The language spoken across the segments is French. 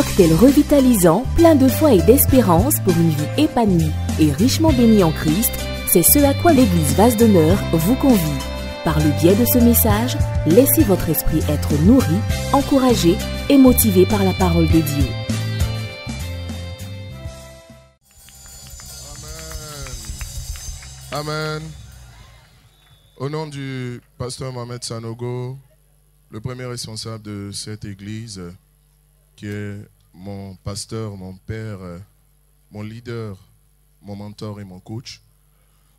cocktail revitalisant, plein de foi et d'espérance pour une vie épanouie et richement bénie en Christ, c'est ce à quoi l'église Vase d'Honneur vous convie. Par le biais de ce message, laissez votre esprit être nourri, encouragé et motivé par la parole de Dieu. Amen. Amen. Au nom du pasteur Mohamed Sanogo, le premier responsable de cette église, qui est mon pasteur, mon père, mon leader, mon mentor et mon coach,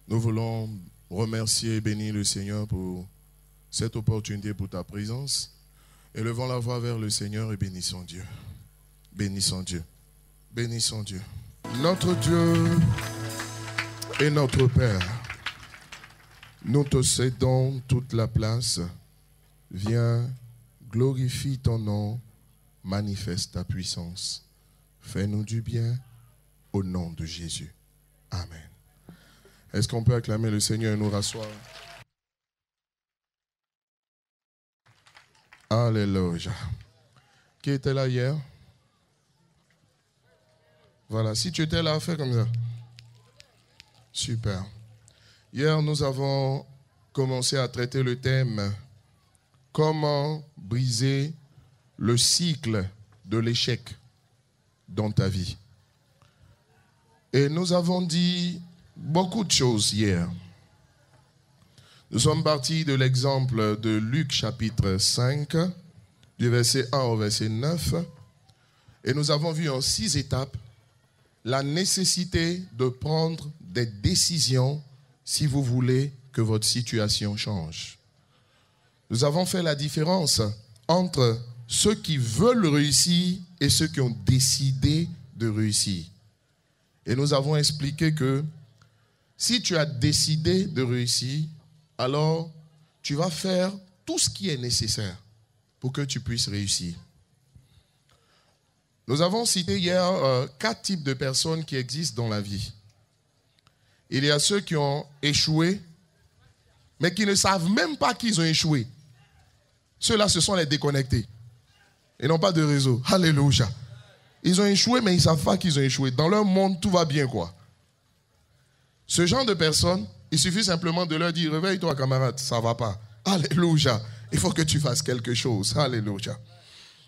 nous voulons remercier et bénir le Seigneur pour cette opportunité, pour ta présence. Élevons la voix vers le Seigneur et bénissons Dieu. Bénissons Dieu. Bénissons Dieu. Notre Dieu et notre Père, nous te cédons toute la place. Viens, glorifie ton nom, manifeste ta puissance. Fais-nous du bien au nom de Jésus. Amen. Est-ce qu'on peut acclamer le Seigneur et nous rasseoir? Alléluia. Qui était là hier? Voilà, si tu étais là, fais comme ça. Super. Hier, nous avons commencé à traiter le thème « Comment briser le cycle de l'échec dans ta vie ?» Et nous avons dit beaucoup de choses hier. Nous sommes partis de l'exemple de Luc chapitre 5, du verset 1 au verset 9, et nous avons vu en 6 étapes la nécessité de prendre des décisions si vous voulez que votre situation change. Nous avons fait la différence entre ceux qui veulent réussir et ceux qui ont décidé de réussir. Et nous avons expliqué que si tu as décidé de réussir, alors tu vas faire tout ce qui est nécessaire pour que tu puisses réussir. Nous avons cité hier 4 types de personnes qui existent dans la vie. Il y a ceux qui ont échoué, mais qui ne savent même pas qu'ils ont échoué. Ceux-là, ce sont les déconnectés. Ils n'ont pas de réseau. Alléluia. Ils ont échoué, mais ils ne savent pas qu'ils ont échoué. Dans leur monde, tout va bien, quoi. Ce genre de personnes, il suffit simplement de leur dire « Réveille-toi, camarade, ça ne va pas. » Alléluia. Il faut que tu fasses quelque chose. Alléluia.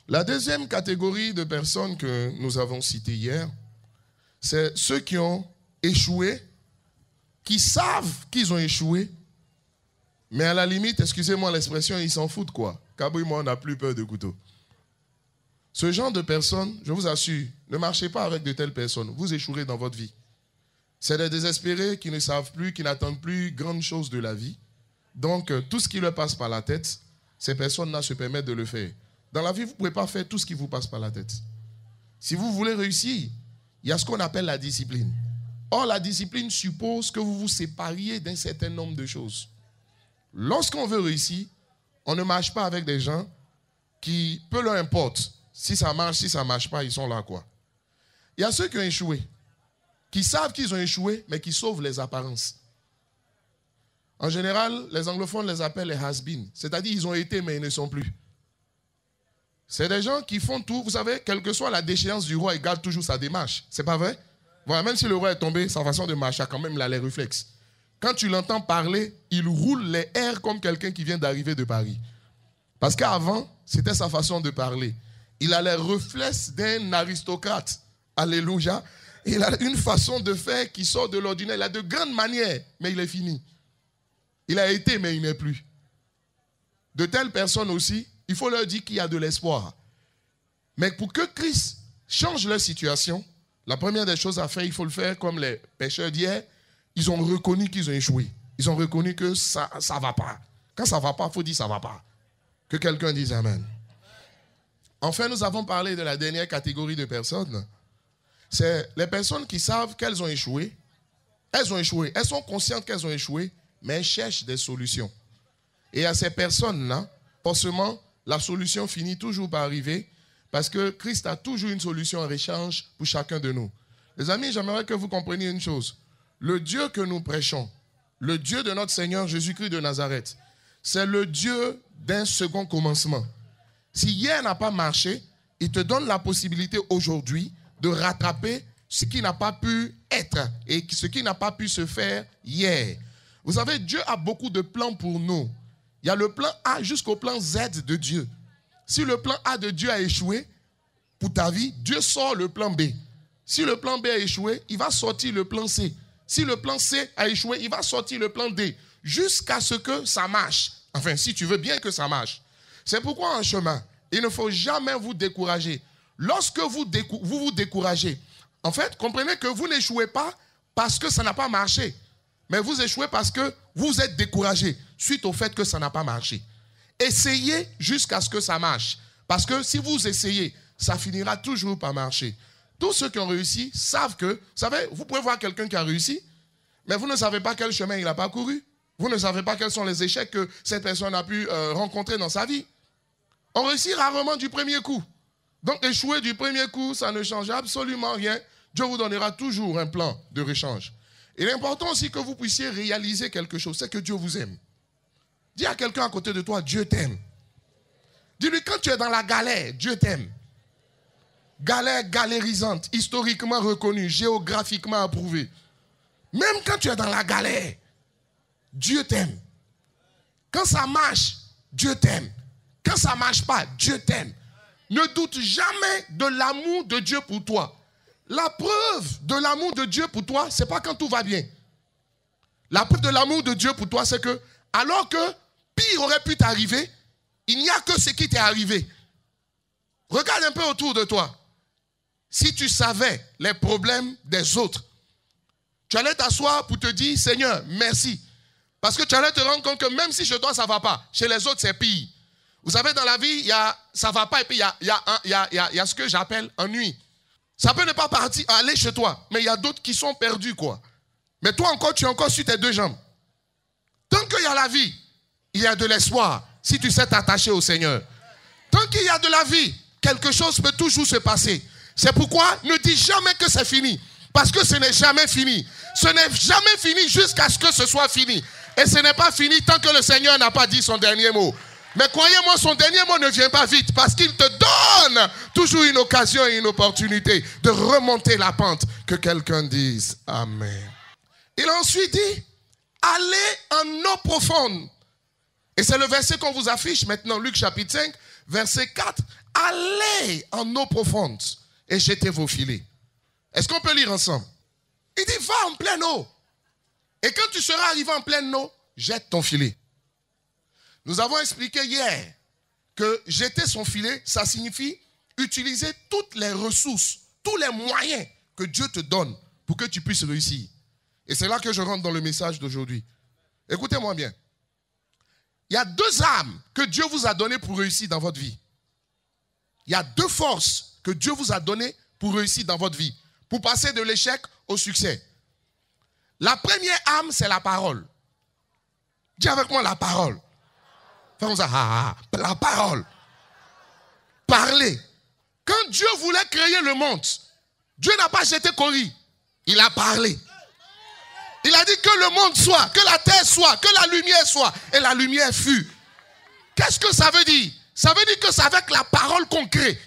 La deuxième catégorie de personnes que nous avons citées hier, c'est ceux qui ont échoué, qui savent qu'ils ont échoué, mais à la limite, excusez-moi l'expression, ils s'en foutent, quoi. Kabouille-moi, on n'a plus peur de couteau. Ce genre de personnes, je vous assure, ne marchez pas avec de telles personnes. Vous échouerez dans votre vie. C'est des désespérés qui ne savent plus, qui n'attendent plus grande chose de la vie. Donc, tout ce qui leur passe par la tête, ces personnes-là se permettent de le faire. Dans la vie, vous ne pouvez pas faire tout ce qui vous passe par la tête. Si vous voulez réussir, il y a ce qu'on appelle la discipline. Or, la discipline suppose que vous vous sépariez d'un certain nombre de choses. Lorsqu'on veut réussir, on ne marche pas avec des gens qui, peu leur importe. Si ça marche, si ça ne marche pas, ils sont là, quoi. Il y a ceux qui ont échoué, qui savent qu'ils ont échoué, mais qui sauvent les apparences. En général, les anglophones les appellent les has-been. C'est-à-dire ils ont été, mais ils ne sont plus. C'est des gens qui font tout. Vous savez, quelle que soit la déchéance du roi, il garde toujours sa démarche. C'est pas vrai? Voilà, même si le roi est tombé, sa façon de marcher a quand même là, les réflexes. Quand tu l'entends parler, il roule les airs comme quelqu'un qui vient d'arriver de Paris. Parce qu'avant, c'était sa façon de parler. Il a les réflexes d'un aristocrate. Alléluia. Il a une façon de faire qui sort de l'ordinaire. Il a de grandes manières, mais il est fini. Il a été, mais il n'est plus. De telles personnes aussi, il faut leur dire qu'il y a de l'espoir. Mais pour que Christ change leur situation, la première des choses à faire, il faut le faire comme les pécheurs d'hier. Ils ont reconnu qu'ils ont échoué. Ils ont reconnu que ça ne va pas. Quand ça ne va pas, il faut dire ça ne va pas. Que quelqu'un dise Amen. Enfin, nous avons parlé de la dernière catégorie de personnes. C'est les personnes qui savent qu'elles ont échoué. Elles ont échoué. Elles sont conscientes qu'elles ont échoué, mais elles cherchent des solutions. Et à ces personnes-là, forcément, la solution finit toujours par arriver parce que Christ a toujours une solution en échange pour chacun de nous. Les amis, j'aimerais que vous compreniez une chose. Le Dieu que nous prêchons, le Dieu de notre Seigneur Jésus-Christ de Nazareth, c'est le Dieu d'un second commencement. Si hier n'a pas marché, il te donne la possibilité aujourd'hui de rattraper ce qui n'a pas pu être et ce qui n'a pas pu se faire hier. Vous savez, Dieu a beaucoup de plans pour nous. Il y a le plan A jusqu'au plan Z de Dieu. Si le plan A de Dieu a échoué pour ta vie, Dieu sort le plan B. Si le plan B a échoué, il va sortir le plan C. Si le plan C a échoué, il va sortir le plan D. Jusqu'à ce que ça marche. Enfin, si tu veux bien que ça marche. C'est pourquoi en chemin, il ne faut jamais vous décourager. Lorsque vous vous découragez, en fait, comprenez que vous n'échouez pas parce que ça n'a pas marché. Mais vous échouez parce que vous êtes découragé suite au fait que ça n'a pas marché. Essayez jusqu'à ce que ça marche. Parce que si vous essayez, ça finira toujours par marcher. Tous ceux qui ont réussi savent que, vous savez, vous pouvez voir quelqu'un qui a réussi, mais vous ne savez pas quel chemin il a parcouru. Vous ne savez pas quels sont les échecs que cette personne a pu rencontrer dans sa vie. On réussit rarement du premier coup. Donc échouer du premier coup, ça ne change absolument rien. Dieu vous donnera toujours un plan de réchange. Il est important aussi que vous puissiez réaliser quelque chose, c'est que Dieu vous aime. Dis à quelqu'un à côté de toi, Dieu t'aime. Dis-lui, quand tu es dans la galère, Dieu t'aime. Galère galérisante, historiquement reconnue, géographiquement approuvée. Même quand tu es dans la galère, Dieu t'aime. Quand ça marche, Dieu t'aime. Quand ça ne marche pas, Dieu t'aime. Ne doute jamais de l'amour de Dieu pour toi. La preuve de l'amour de Dieu pour toi, ce n'est pas quand tout va bien. La preuve de l'amour de Dieu pour toi, c'est que alors que pire aurait pu t'arriver, il n'y a que ce qui t'est arrivé. Regarde un peu autour de toi. Si tu savais les problèmes des autres, tu allais t'asseoir pour te dire, Seigneur, merci. Parce que tu allais te rendre compte que même si chez toi, ça ne va pas, chez les autres, c'est pire. Vous savez, dans la vie, ça ne va pas et puis il y a ce que j'appelle ennui. Ça peut ne pas partir, aller chez toi, mais il y a d'autres qui sont perdus, quoi. Mais toi encore, tu es encore sur tes deux jambes. Tant qu'il y a la vie, il y a de l'espoir, si tu sais t'attacher au Seigneur. Tant qu'il y a de la vie, quelque chose peut toujours se passer. C'est pourquoi ne dis jamais que c'est fini. Parce que ce n'est jamais fini. Ce n'est jamais fini jusqu'à ce que ce soit fini. Et ce n'est pas fini tant que le Seigneur n'a pas dit son dernier mot. Mais croyez-moi, son dernier mot ne vient pas vite parce qu'il te donne toujours une occasion et une opportunité de remonter la pente. Que quelqu'un dise Amen. Il a ensuite dit, allez en eau profonde. Et c'est le verset qu'on vous affiche maintenant, Luc chapitre 5, verset 4. Allez en eau profonde et jetez vos filets. Est-ce qu'on peut lire ensemble? Il dit, va en pleine eau. Et quand tu seras arrivé en pleine eau, jette ton filet. Nous avons expliqué hier que jeter son filet, ça signifie utiliser toutes les ressources, tous les moyens que Dieu te donne pour que tu puisses réussir. Et c'est là que je rentre dans le message d'aujourd'hui. Écoutez-moi bien. Il y a deux armes que Dieu vous a données pour réussir dans votre vie. Il y a deux forces que Dieu vous a données pour réussir dans votre vie, pour passer de l'échec au succès. La première arme, c'est la parole. Dis avec moi la parole. Faisons ça. La parole. Parler. Quand Dieu voulait créer le monde, Dieu n'a pas jeté Corrie. Il a parlé. Il a dit que le monde soit, que la terre soit, que la lumière soit. Et la lumière fut. Qu'est-ce que ça veut dire? Ça veut dire que c'est avec la parole qu'on crée.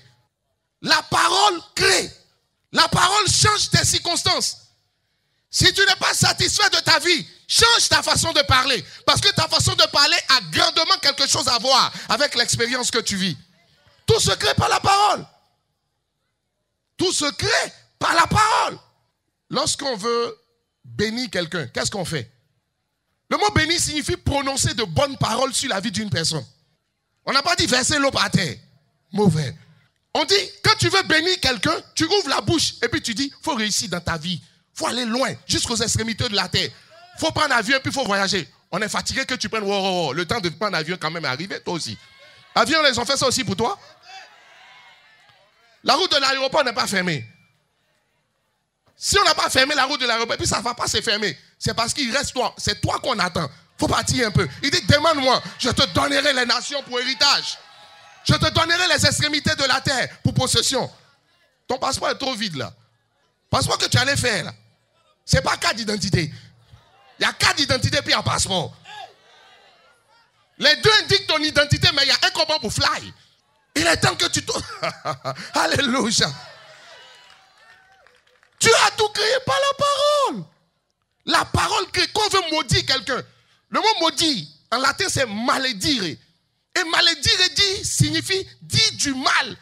La parole crée. La parole change tes circonstances. Si tu n'es pas satisfait de ta vie, change ta façon de parler. Parce que ta façon de parler a grandement quelque chose à voir avec l'expérience que tu vis. Tout se crée par la parole. Tout se crée par la parole. Lorsqu'on veut bénir quelqu'un, qu'est-ce qu'on fait? Le mot bénir signifie prononcer de bonnes paroles sur la vie d'une personne. On n'a pas dit verser l'eau par terre. Mauvais. On dit, quand tu veux bénir quelqu'un, tu ouvres la bouche et puis tu dis, il faut réussir dans ta vie. Il faut aller loin, jusqu'aux extrémités de la terre. Il faut prendre l'avion et puis il faut voyager. On est fatigué que tu prennes le temps de prendre l'avion quand même est arrivé, toi aussi. Avion, ils ont fait ça aussi pour toi? La route de l'aéroport n'est pas fermée. Si on n'a pas fermé la route de l'aéroport, puis ça ne va pas se fermer. C'est parce qu'il reste toi. C'est toi qu'on attend. Il faut partir un peu. Il dit, demande-moi, je te donnerai les nations pour héritage. Je te donnerai les extrémités de la terre pour possession. Ton passeport est trop vide là. Passeport que tu allais faire là. Ce n'est pas carte d'identité. Il y a carte d'identité puis un passeport. Les deux indiquent ton identité, mais il y a un combat pour fly. Il est temps que tu tombes. Alléluia. Tu as tout créé par la parole. La parole crée. Quand on veut maudire quelqu'un, le mot maudit, en latin, c'est maledire. Et maledire dit, signifie dire du mal.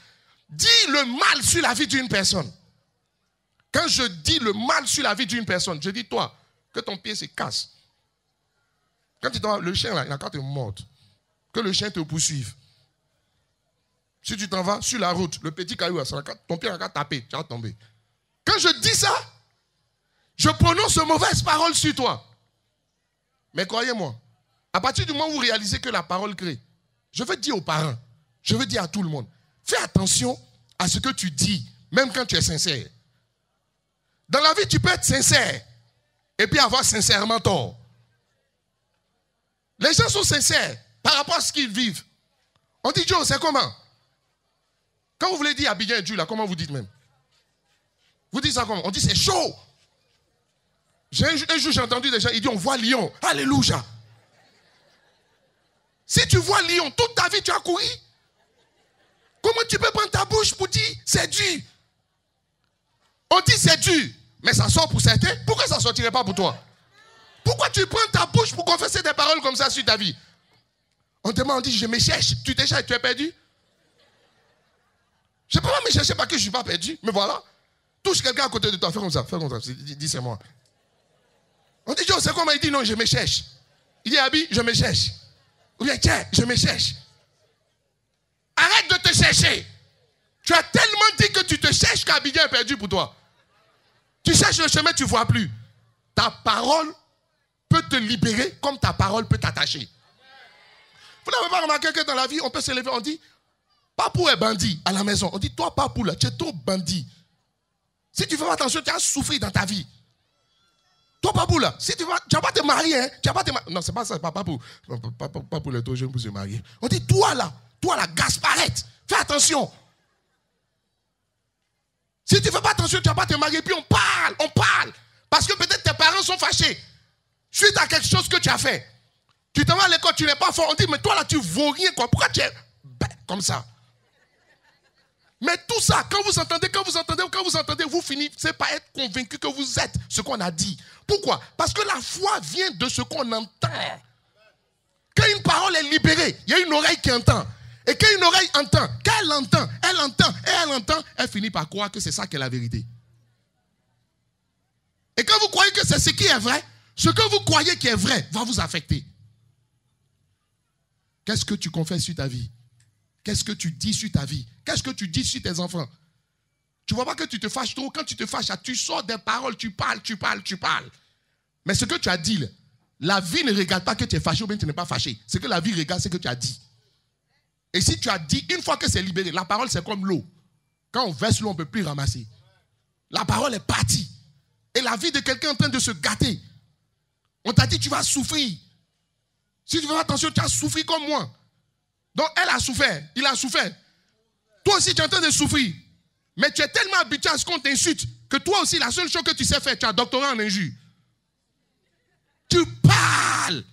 Dire le mal sur la vie d'une personne. Quand je dis le mal sur la vie d'une personne, je dis toi, que ton pied se casse. Quand tu t'en vas, le chien là, il n'a qu'à te mordre. Que le chien te poursuive. Si tu t'en vas sur la route, le petit caillou, ton pied n'a qu'à taper, tu vas tomber. Quand je dis ça, je prononce une mauvaise parole sur toi. Mais croyez-moi, à partir du moment où vous réalisez que la parole crée, je veux dire aux parents, je veux dire à tout le monde, fais attention à ce que tu dis, même quand tu es sincère. Dans la vie, tu peux être sincère et puis avoir sincèrement tort. Les gens sont sincères par rapport à ce qu'ils vivent. On dit, Joe, c'est comment? Quand vous voulez dire Abidjan et Dieu, là, comment vous dites même? Vous dites ça comment? On dit, c'est chaud. Un jour, j'ai entendu des gens, ils disent, on voit Lyon. Alléluia. Si tu vois Lyon, toute ta vie, tu as couru. Comment tu peux prendre ta bouche pour dire, c'est dur? On dit, c'est dur. Mais ça sort pour certains. Pourquoi ça ne sortirait pas pour toi? Pourquoi tu prends ta bouche pour confesser des paroles comme ça sur ta vie? On te demande, on dit, je me cherche. Tu te cherches, tu es perdu? Je ne peux pas me chercher parce que je ne suis pas perdu. Mais voilà. Touche quelqu'un à côté de toi. Fais comme ça. Fais comme ça. Dis, c'est moi. On dit, Joe, c'est comment? Il dit, non, je me cherche. Il dit, Abi, je me cherche. Ou bien, tiens, je me cherche. Arrête de te chercher. Tu as tellement dit que tu te cherches qu'Abidjan est perdu pour toi. Tu cherches le chemin, tu ne vois plus. Ta parole peut te libérer comme ta parole peut t'attacher. Vous n'avez pas remarqué que dans la vie, on peut se lever, on dit, Papou est bandit à la maison. On dit, toi, Papou, là, tu es trop bandit. Si tu ne fais pas attention, tu as souffert dans ta vie. Toi, Papou, là, si tu ne vas pas te marier, hein, tu vas pas te marier. Non, c'est pas ça, c'est pas Papou. Papou, il est trop jeune pour se marier. On dit, toi, là, Gasparette, fais attention. Si tu ne fais pas attention, tu ne vas pas te marier. Puis on parle. Parce que peut-être tes parents sont fâchés. Suite à quelque chose que tu as fait. Tu t'en vas à l'école, tu n'es pas fort. On dit, mais toi, là, tu ne vaux rien, quoi. Pourquoi tu es comme ça? Mais tout ça, quand vous entendez, vous finissez par être convaincu que vous êtes ce qu'on a dit. Pourquoi? Parce que la foi vient de ce qu'on entend. Quand une parole est libérée, il y a une oreille qui entend. Et quand une oreille entend, quand elle entend, elle finit par croire que c'est ça qui est la vérité. Et quand vous croyez que c'est ce qui est vrai, ce que vous croyez qui est vrai va vous affecter. Qu'est-ce que tu confesses sur ta vie? Qu'est-ce que tu dis sur ta vie? Qu'est-ce que tu dis sur tes enfants? Tu ne vois pas que tu te fâches trop. Quand tu te fâches, tu sors des paroles, tu parles. Mais ce que tu as dit, la vie ne regarde pas que tu es fâché ou bien tu n'es pas fâché. Ce que la vie regarde, c'est ce que tu as dit. Et si tu as dit, une fois que c'est libéré, la parole c'est comme l'eau. Quand on verse l'eau, on ne peut plus ramasser. La parole est partie. Et la vie de quelqu'un est en train de se gâter. On t'a dit, tu vas souffrir. Si tu fais attention, tu as souffert comme moi. Donc elle a souffert, il a souffert. Toi aussi tu es en train de souffrir. Mais tu es tellement habitué à ce qu'on t'insulte que toi aussi la seule chose que tu sais faire, tu as doctorat en injure. Tu parles.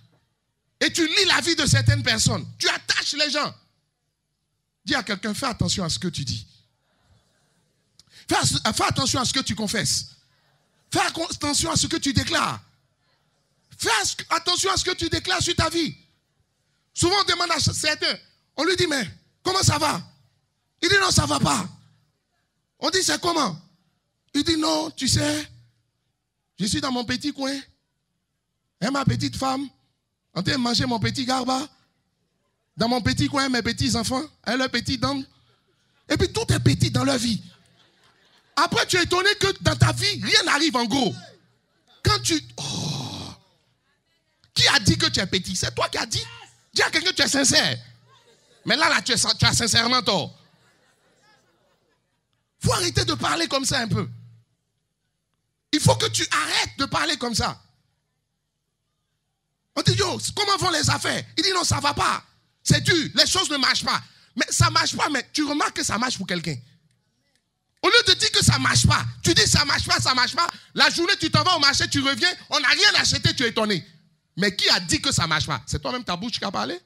Et tu lis la vie de certaines personnes. Tu attaches les gens. Dis à quelqu'un, fais attention à ce que tu dis. Fais attention à ce que tu confesses. Fais attention à ce que tu déclares. Fais attention à ce que tu déclares sur ta vie. Souvent on demande à certains, on lui dit, mais comment ça va? Il dit, non, ça ne va pas. On dit, c'est comment? Il dit, non, tu sais, je suis dans mon petit coin. Et ma petite femme, en train de manger mon petit garba. Dans mon petit coin, mes petits enfants, et leurs petits dents. Et puis tout est petit dans leur vie. Après, tu es étonné que dans ta vie, rien n'arrive en gros. Quand tu... Oh, qui a dit que tu es petit? C'est toi qui as dit. Dis à quelqu'un que tu es sincère. Mais là, tu as sincèrement tort. Il faut arrêter de parler comme ça un peu. Il faut que tu arrêtes de parler comme ça. On dit, yo, comment vont les affaires? Il dit, non, ça ne va pas. C'est dur, les choses ne marchent pas. Mais ça ne marche pas, mais tu remarques que ça marche pour quelqu'un. Au lieu de dire que ça ne marche pas, tu dis ça ne marche pas, ça ne marche pas. La journée, tu t'en vas au marché, tu reviens, on n'a rien acheté, tu es étonné. Mais qui a dit que ça ne marche pas? C'est toi-même ta bouche qui a parlé?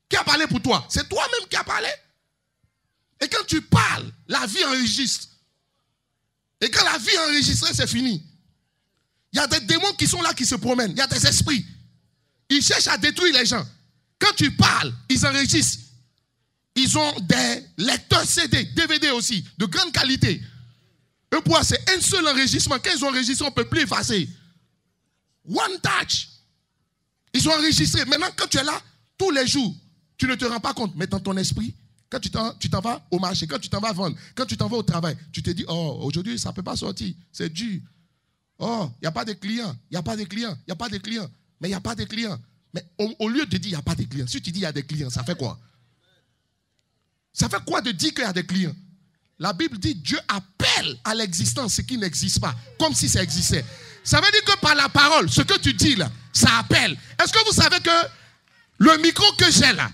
Qui a parlé pour toi? C'est toi-même qui a parlé. Et quand tu parles, la vie enregistre. Et quand la vie est enregistrée, c'est fini. Il y a des démons qui sont là, qui se promènent. Il y a des esprits. Ils cherchent à détruire les gens. Quand tu parles, ils enregistrent. Ils ont des lecteurs CD, DVD aussi, de grande qualité. Eux, pour eux, c'est un seul enregistrement. Quand ils ont enregistré, on ne peut plus effacer. One touch. Ils ont enregistré. Maintenant, quand tu es là, tous les jours, tu ne te rends pas compte. Mais dans ton esprit, quand tu t'en vas au marché, quand tu t'en vas vendre, quand tu t'en vas au travail, tu te dis, oh, aujourd'hui, ça ne peut pas sortir. C'est dur. Oh, il n'y a pas de clients. Il n'y a pas de clients. Il n'y a pas de clients. Mais il n'y a pas de clients. Mais au lieu de dire, il n'y a pas de clients, si tu dis, il y a des clients, ça fait quoi? Ça fait quoi de dire qu'il y a des clients? La Bible dit, Dieu appelle à l'existence ce qui n'existe pas, comme si ça existait. Ça veut dire que par la parole, ce que tu dis là, ça appelle. Est-ce que vous savez que le micro que j'ai là,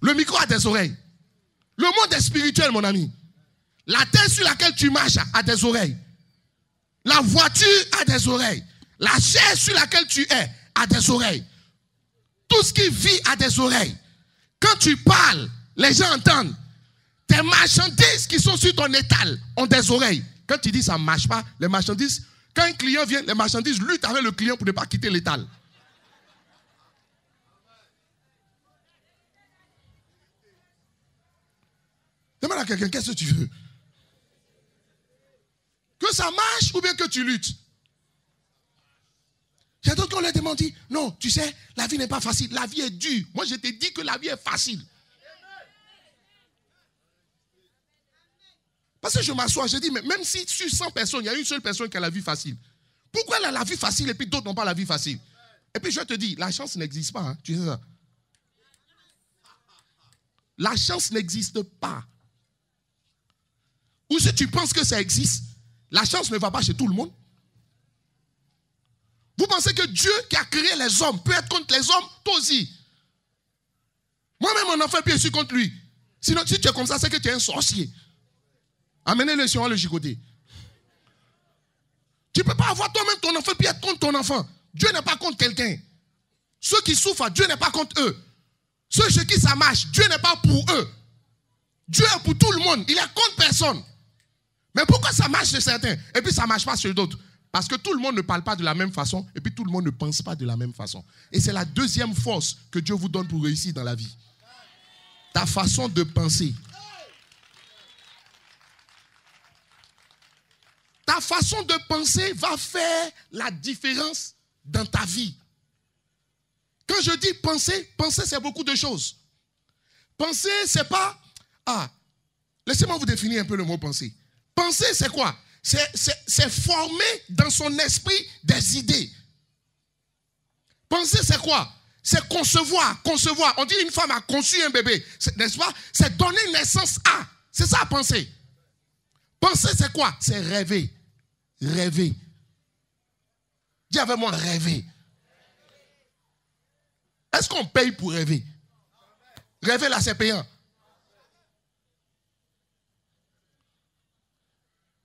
le micro a des oreilles? Le monde est spirituel, mon ami. La terre sur laquelle tu marches a des oreilles. La voiture a des oreilles. La chair sur laquelle tu es a des oreilles. Tout ce qui vit a des oreilles. Quand tu parles, les gens entendent. Tes marchandises qui sont sur ton étal ont des oreilles. Quand tu dis ça ne marche pas, les marchandises, quand un client vient, les marchandises luttent avec le client pour ne pas quitter l'étal. Demande à quelqu'un, qu'est-ce que tu veux? Que ça marche ou bien que tu luttes? Il y a d'autres qui ont leur demandé, non, tu sais, la vie n'est pas facile, la vie est dure. Moi, je t'ai dit que la vie est facile. Parce que je m'assois, je dis, mais même si sur 100 personnes, il y a une seule personne qui a la vie facile. Pourquoi elle a la vie facile et puis d'autres n'ont pas la vie facile? Et puis je te dis, la chance n'existe pas, hein, tu sais ça. La chance n'existe pas. Ou si tu penses que ça existe, la chance ne va pas chez tout le monde. Vous pensez que Dieu qui a créé les hommes peut être contre les hommes? Toi aussi. Moi-même, mon enfant, puis je suis contre lui. Sinon, si tu es comme ça, c'est que tu es un sorcier. Amenez-le sur le chicoter. Tu ne peux pas avoir toi-même ton enfant puis être contre ton enfant. Dieu n'est pas contre quelqu'un. Ceux qui souffrent, Dieu n'est pas contre eux. Ceux chez qui ça marche, Dieu n'est pas pour eux. Dieu est pour tout le monde. Il est contre personne. Mais pourquoi ça marche chez certains et puis ça ne marche pas chez d'autres? Parce que tout le monde ne parle pas de la même façon et puis tout le monde ne pense pas de la même façon. Et c'est la deuxième force que Dieu vous donne pour réussir dans la vie. Ta façon de penser. Ta façon de penser va faire la différence dans ta vie. Quand je dis penser, penser c'est beaucoup de choses. Penser c'est pas... laissez-moi vous définir un peu le mot penser. Penser c'est quoi? C'est former dans son esprit des idées. Penser c'est quoi? C'est concevoir, concevoir. On dit une femme a conçu un bébé, n'est-ce pas? C'est donner naissance à. C'est ça penser. Penser c'est quoi? C'est rêver. Rêver. Dis avec moi rêver. Est-ce qu'on paye pour rêver? Rêver là c'est payant.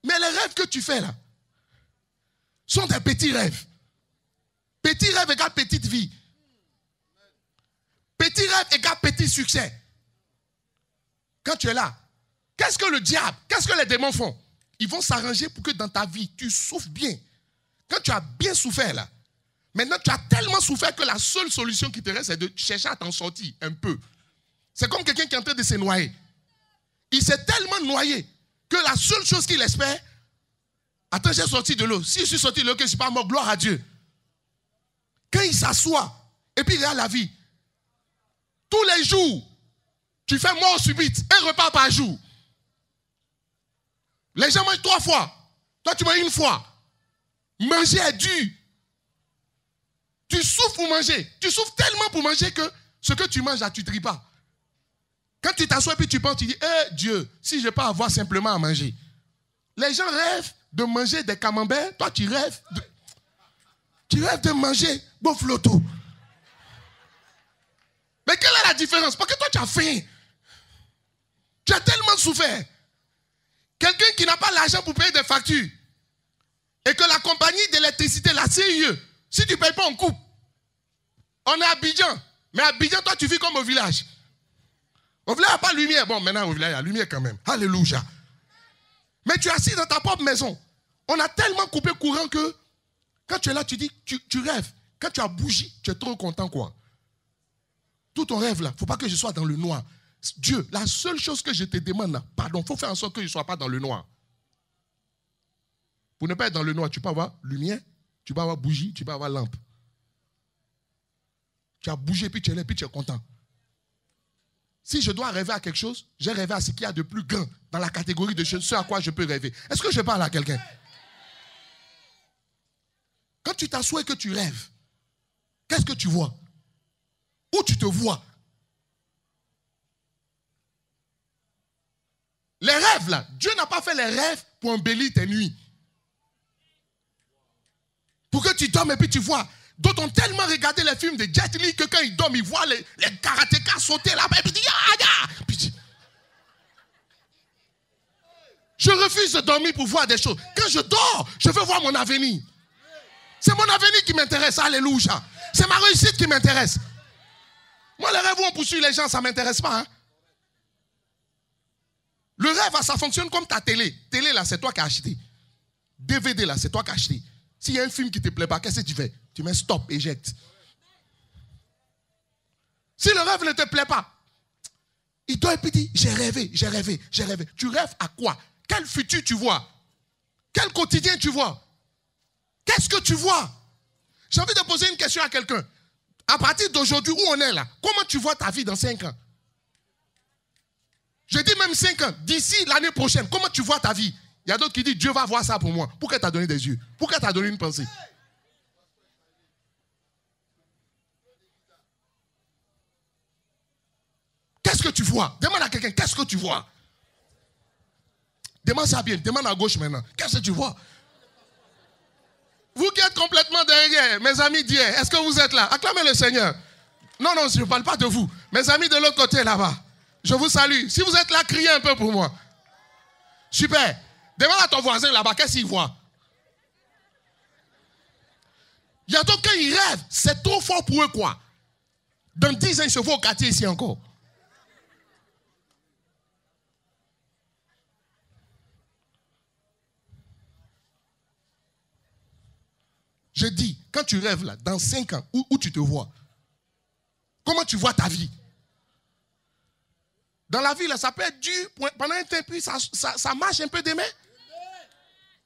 Mais les rêves que tu fais là sont des petits rêves. Petit rêve égale petite vie. Petit rêve égale petit succès. Quand tu es là, qu'est-ce que le diable, qu'est-ce que les démons font? Ils vont s'arranger pour que dans ta vie, tu souffres bien. Quand tu as bien souffert là, maintenant tu as tellement souffert que la seule solution qui te reste, c'est de chercher à t'en sortir un peu. C'est comme quelqu'un qui est en train de se noyer. Il s'est tellement noyé que la seule chose qu'il espère, attends, j'ai sorti de l'eau. Si je suis sorti de l'eau, que je ne suis pas mort, gloire à Dieu. Quand il s'assoit, et puis il regarde la vie, tous les jours, tu fais mort subite, un repas par jour. Les gens mangent 3 fois. Toi, tu manges 1 fois. Manger est dur. Tu souffres pour manger. Tu souffres tellement pour manger que ce que tu manges là, tu ne tries pas. Quand tu t'assois et puis tu penses, tu dis, Dieu, si je peux avoir simplement à manger. Les gens rêvent de manger des camemberts. Toi, tu rêves de manger bof loto. Mais quelle est la différence? Parce que toi, tu as faim. Tu as tellement souffert. Quelqu'un qui n'a pas l'argent pour payer des factures et que la compagnie d'électricité, la CIE, si tu ne payes pas, on coupe. On est à Abidjan. Mais à Abidjan, toi, tu vis comme au village. Au village, il n'y a pas de lumière. Bon, maintenant, au village, il y a la lumière quand même. Alléluia. Mais tu es assis dans ta propre maison. On a tellement coupé courant que quand tu es là, tu dis, tu rêves. Quand tu as bougi, tu es trop content, quoi. Tout ton rêve là, il ne faut pas que je sois dans le noir. Dieu, la seule chose que je te demande là, pardon, il faut faire en sorte que je ne sois pas dans le noir. Pour ne pas être dans le noir, tu peux avoir lumière, tu peux avoir bougie, tu peux avoir lampe. Tu as bougé, puis tu es là, puis tu es content. Si je dois rêver à quelque chose, j'ai rêvé à ce qu'il y a de plus grand dans la catégorie de ce à quoi je peux rêver. Est-ce que je parle à quelqu'un? Quand tu t'assois et que tu rêves, qu'est-ce que tu vois? Où tu te vois? Les rêves là, Dieu n'a pas fait les rêves pour embellir tes nuits. Pour que tu dormes et puis tu vois. D'autres ont tellement regardé les films de Jet Li que quand ils dorment, ils voient les karatékas sauter là-bas et puis ils disent je refuse de dormir pour voir des choses. Quand je dors, je veux voir mon avenir. C'est mon avenir qui m'intéresse, alléluia. C'est ma réussite qui m'intéresse. Moi, les rêves où on poursuit les gens, ça ne m'intéresse pas. Hein? Le rêve, ça fonctionne comme ta télé. Télé, là, c'est toi qui as acheté. DVD, là, c'est toi qui as acheté. S'il y a un film qui ne te plaît pas, qu'est-ce que tu fais? Tu mets stop, éjecte. Si le rêve ne te plaît pas, il doit et dit, j'ai rêvé, j'ai rêvé, j'ai rêvé. Tu rêves à quoi? Quel futur tu vois? Quel quotidien tu vois? Qu'est-ce que tu vois? J'ai envie de poser une question à quelqu'un. À partir d'aujourd'hui, où on est là, comment tu vois ta vie dans 5 ans? Je dis même 5 ans. D'ici l'année prochaine, comment tu vois ta vie? Il y a d'autres qui disent, Dieu va voir ça pour moi. Pourquoi tu as donné des yeux? Pourquoi tu as donné une pensée? Qu'est-ce que tu vois? Demande à quelqu'un, qu'est-ce que tu vois? Demande ça bien, demande à gauche maintenant. Qu'est-ce que tu vois? Vous qui êtes complètement derrière, mes amis d'hier, est-ce que vous êtes là? Acclamez le Seigneur. Non, non, je ne parle pas de vous. Mes amis de l'autre côté là-bas, je vous salue. Si vous êtes là, criez un peu pour moi. Super. Demande à ton voisin là-bas, qu'est-ce qu'il voit? Il y a d'autres qui rêvent, c'est trop fort pour eux quoi. Dans 10 ans, ils se voient au quartier ici encore. Je dis, quand tu rêves là, dans 5 ans, où tu te vois? Comment tu vois ta vie? Dans la vie, là, ça peut être dur pendant un temps, puis ça marche un peu demain.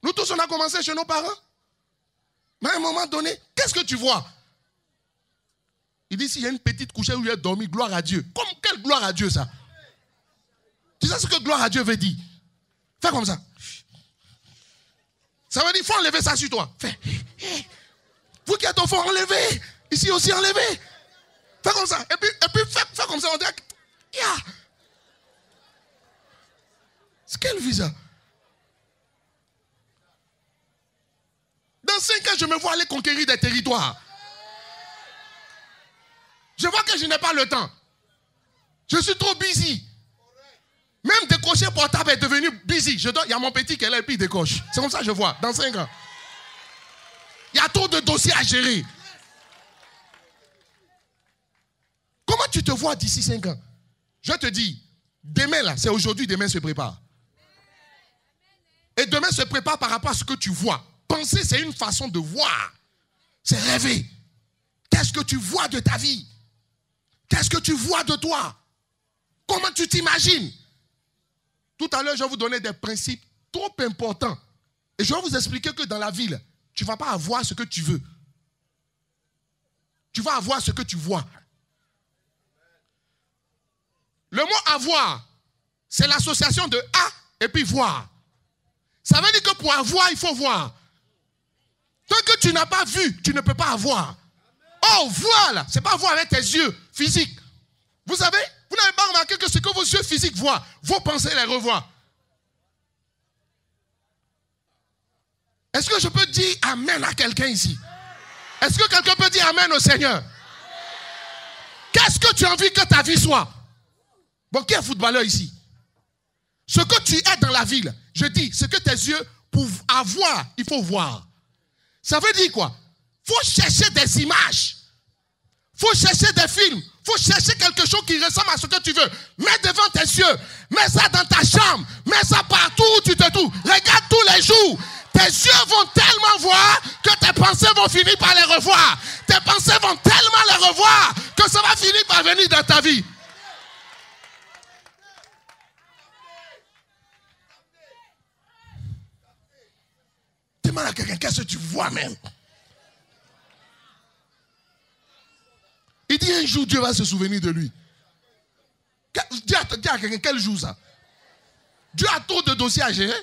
Nous tous, on a commencé chez nos parents. Mais à un moment donné, qu'est-ce que tu vois? Il dit, s'il y a une petite couchée où il a dormi, gloire à Dieu. Quelle gloire à Dieu, ça? Tu sais ce que gloire à Dieu veut dire? Fais comme ça. Ça veut dire, il faut enlever ça sur toi. Fais. Vous qui êtes au fond, enlevez. Ici aussi, enlevez. Fais comme ça. Et puis fais comme ça. On dit, yeah. C'est quel visa? Dans 5 ans, je me vois aller conquérir des territoires. Je vois que je n'ai pas le temps. Je suis trop busy. Même décrocher portable est devenu busy. Il y a mon petit qui est là et puis il décroche. C'est comme ça que je vois, dans 5 ans. Il y a trop de dossiers à gérer. Comment tu te vois d'ici 5 ans? Je te dis, demain là, c'est aujourd'hui, demain se prépare. Et demain se prépare par rapport à ce que tu vois. Penser, c'est une façon de voir. C'est rêver. Qu'est-ce que tu vois de ta vie? Qu'est-ce que tu vois de toi? Comment tu t'imagines? Tout à l'heure, je vais vous donner des principes trop importants. Et je vais vous expliquer que dans la vie, tu ne vas pas avoir ce que tu veux. Tu vas avoir ce que tu vois. Le mot avoir, c'est l'association de A et puis voir. Ça veut dire que pour avoir, il faut voir. Tant que tu n'as pas vu, tu ne peux pas avoir. Oh, voilà, ce n'est pas voir avec tes yeux physiques. Vous savez, vous n'avez pas remarqué que ce que vos yeux physiques voient, vos pensées les revoient. Est-ce que je peux dire amen à quelqu'un ici? Est-ce que quelqu'un peut dire amen au Seigneur? Qu'est-ce que tu as envie que ta vie soit? Bon, qui est footballeur ici? Ce que tu es dans la ville, je dis, ce que tes yeux, pour avoir, il faut voir. Ça veut dire quoi? Il faut chercher des images Il faut chercher des films. Il faut chercher quelque chose qui ressemble à ce que tu veux. Mets devant tes yeux. Mets ça dans ta chambre. Mets ça partout où tu te trouves. Regarde tous les jours. Tes yeux vont tellement voir que tes pensées vont finir par les revoir. Tes pensées vont tellement les revoir que ça va finir par venir dans ta vie. Demande à quelqu'un, qu'est-ce que tu vois même? Il dit un jour Dieu va se souvenir de lui. Dis à quelqu'un, quel jour ça? Dieu a trop de dossiers à gérer.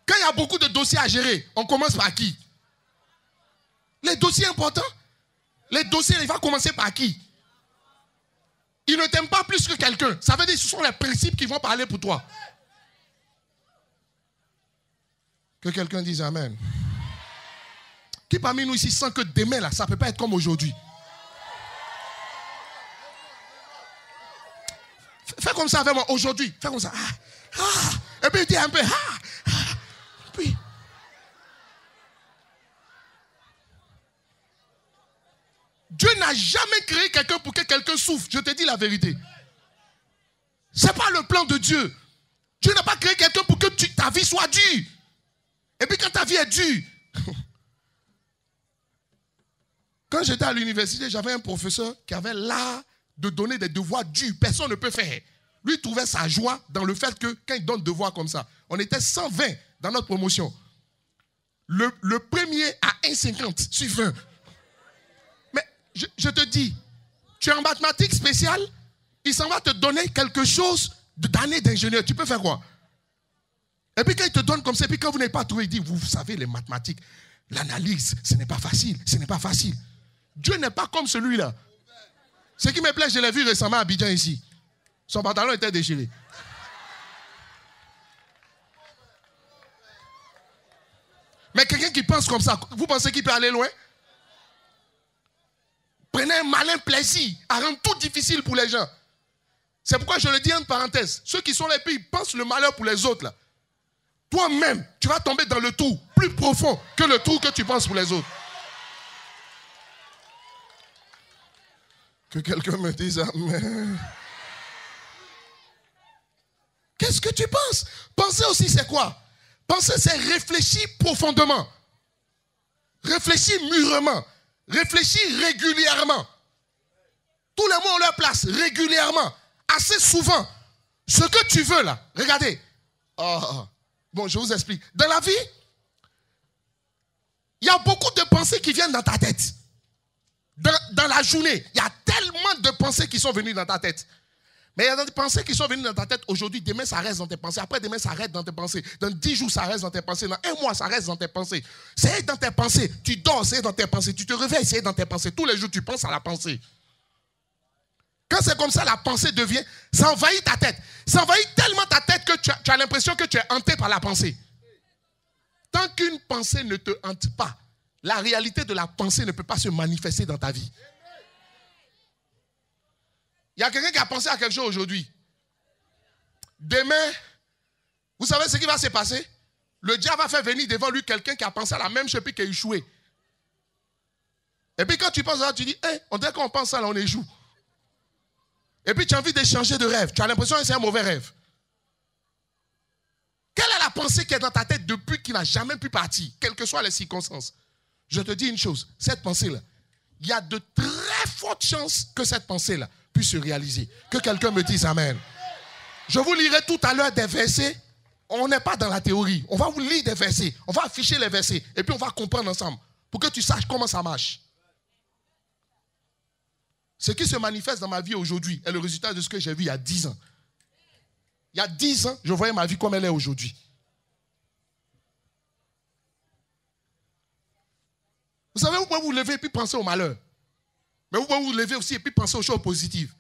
Quand il y a beaucoup de dossiers à gérer, on commence par qui? Les dossiers importants. Les dossiers, il va commencer par qui? Il ne t'aime pas plus que quelqu'un. Ça veut dire que ce sont les principes qui vont parler pour toi. Que quelqu'un dise Amen. Qui parmi nous ici sent que demain, là, ça ne peut pas être comme aujourd'hui? Fais comme ça avec moi aujourd'hui. Fais comme ça. Et puis dis un peu. Puis. Dieu n'a jamais créé quelqu'un pour que quelqu'un souffre. Je te dis la vérité. Ce n'est pas le plan de Dieu. Dieu n'a pas créé quelqu'un pour que ta vie soit dure. Et puis quand ta vie est dure. Quand j'étais à l'université, j'avais un professeur qui avait l'art de donner des devoirs durs. Personne ne peut faire. Lui, il trouvait sa joie dans le fait que quand il donne devoirs comme ça, on était 120 dans notre promotion. Le premier à 1,50 sur 20. Mais je te dis, tu es en mathématiques spéciales, il s'en va te donner quelque chose d'année d'ingénieur. Tu peux faire quoi? Et puis quand il te donne comme ça, et puis quand vous n'avez pas trouvé, il dit, vous savez, les mathématiques, l'analyse, ce n'est pas facile, ce n'est pas facile. Dieu n'est pas comme celui-là. Ce qui me plaît, je l'ai vu récemment à Abidjan ici. Son pantalon était déchiré. Mais quelqu'un qui pense comme ça, vous pensez qu'il peut aller loin? Prenez un malin plaisir à rendre tout difficile pour les gens. C'est pourquoi je le dis entre parenthèses. Ceux qui sont les pays pensent le malheur pour les autres là. Toi-même, tu vas tomber dans le trou plus profond que le trou que tu penses pour les autres. Que quelqu'un me dise Amen. Qu'est-ce que tu penses? Penser aussi, c'est quoi? Penser, c'est réfléchir profondément. Réfléchir mûrement. Réfléchir régulièrement. Tous les mots ont leur place, régulièrement. Assez souvent. Ce que tu veux là, regardez. Bon, je vous explique. Dans la vie, il y a beaucoup de pensées qui viennent dans ta tête. Dans la journée, il y a tellement de pensées qui sont venues dans ta tête. Mais il y a des pensées qui sont venues dans ta tête aujourd'hui. Demain, ça reste dans tes pensées. Après, demain, ça reste dans tes pensées. Dans 10 jours, ça reste dans tes pensées. Dans 1 mois, ça reste dans tes pensées. C'est dans tes pensées. Tu dors, c'est dans tes pensées. Tu te réveilles, c'est dans tes pensées. Tous les jours, tu penses à la pensée. Quand c'est comme ça, la pensée devient... Ça envahit ta tête. Ça envahit tellement ta tête que tu as l'impression que tu es hanté par la pensée. Tant qu'une pensée ne te hante pas, la réalité de la pensée ne peut pas se manifester dans ta vie. Il y a quelqu'un qui a pensé à quelque chose aujourd'hui. Demain, vous savez ce qui va se passer? Le diable va faire venir devant lui quelqu'un qui a pensé à la même chose et qui a échoué. Et puis quand tu penses à ça, tu dis, on dirait qu'on pense à ça, là, on échoue. Et puis tu as envie de changer de rêve. Tu as l'impression que c'est un mauvais rêve. Quelle est la pensée qui est dans ta tête depuis qu'il n'a jamais pu partir, quelles que soient les circonstances? Je te dis une chose, cette pensée-là, il y a de très fortes chances que cette pensée-là puisse se réaliser. Que quelqu'un me dise Amen. Je vous lirai tout à l'heure des versets. On n'est pas dans la théorie. On va vous lire des versets. On va afficher les versets. Et puis on va comprendre ensemble. Pour que tu saches comment ça marche. Ce qui se manifeste dans ma vie aujourd'hui est le résultat de ce que j'ai vu il y a 10 ans. Il y a 10 ans, je voyais ma vie comme elle est aujourd'hui. Vous savez, vous pouvez vous lever et puis penser au malheur. Mais vous pouvez vous lever aussi et puis penser aux choses positives.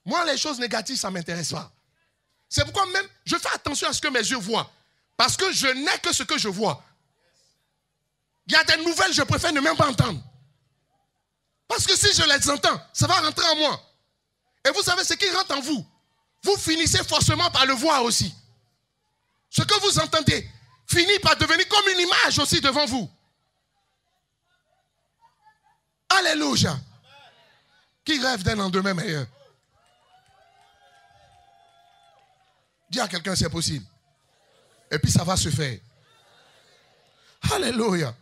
Moi, les choses négatives, ça ne m'intéresse pas. C'est pourquoi même, je fais attention à ce que mes yeux voient. Parce que je n'ai que ce que je vois. Il y a des nouvelles, je préfère ne même pas entendre. Parce que si je les entends, ça va rentrer en moi. Et vous savez ce qui rentre en vous. Vous finissez forcément par le voir aussi. Ce que vous entendez finit par devenir comme une image aussi devant vous. Alléluia. Qui rêve d'un lendemain meilleur? Dis à quelqu'un, c'est possible. Et puis ça va se faire. Alléluia.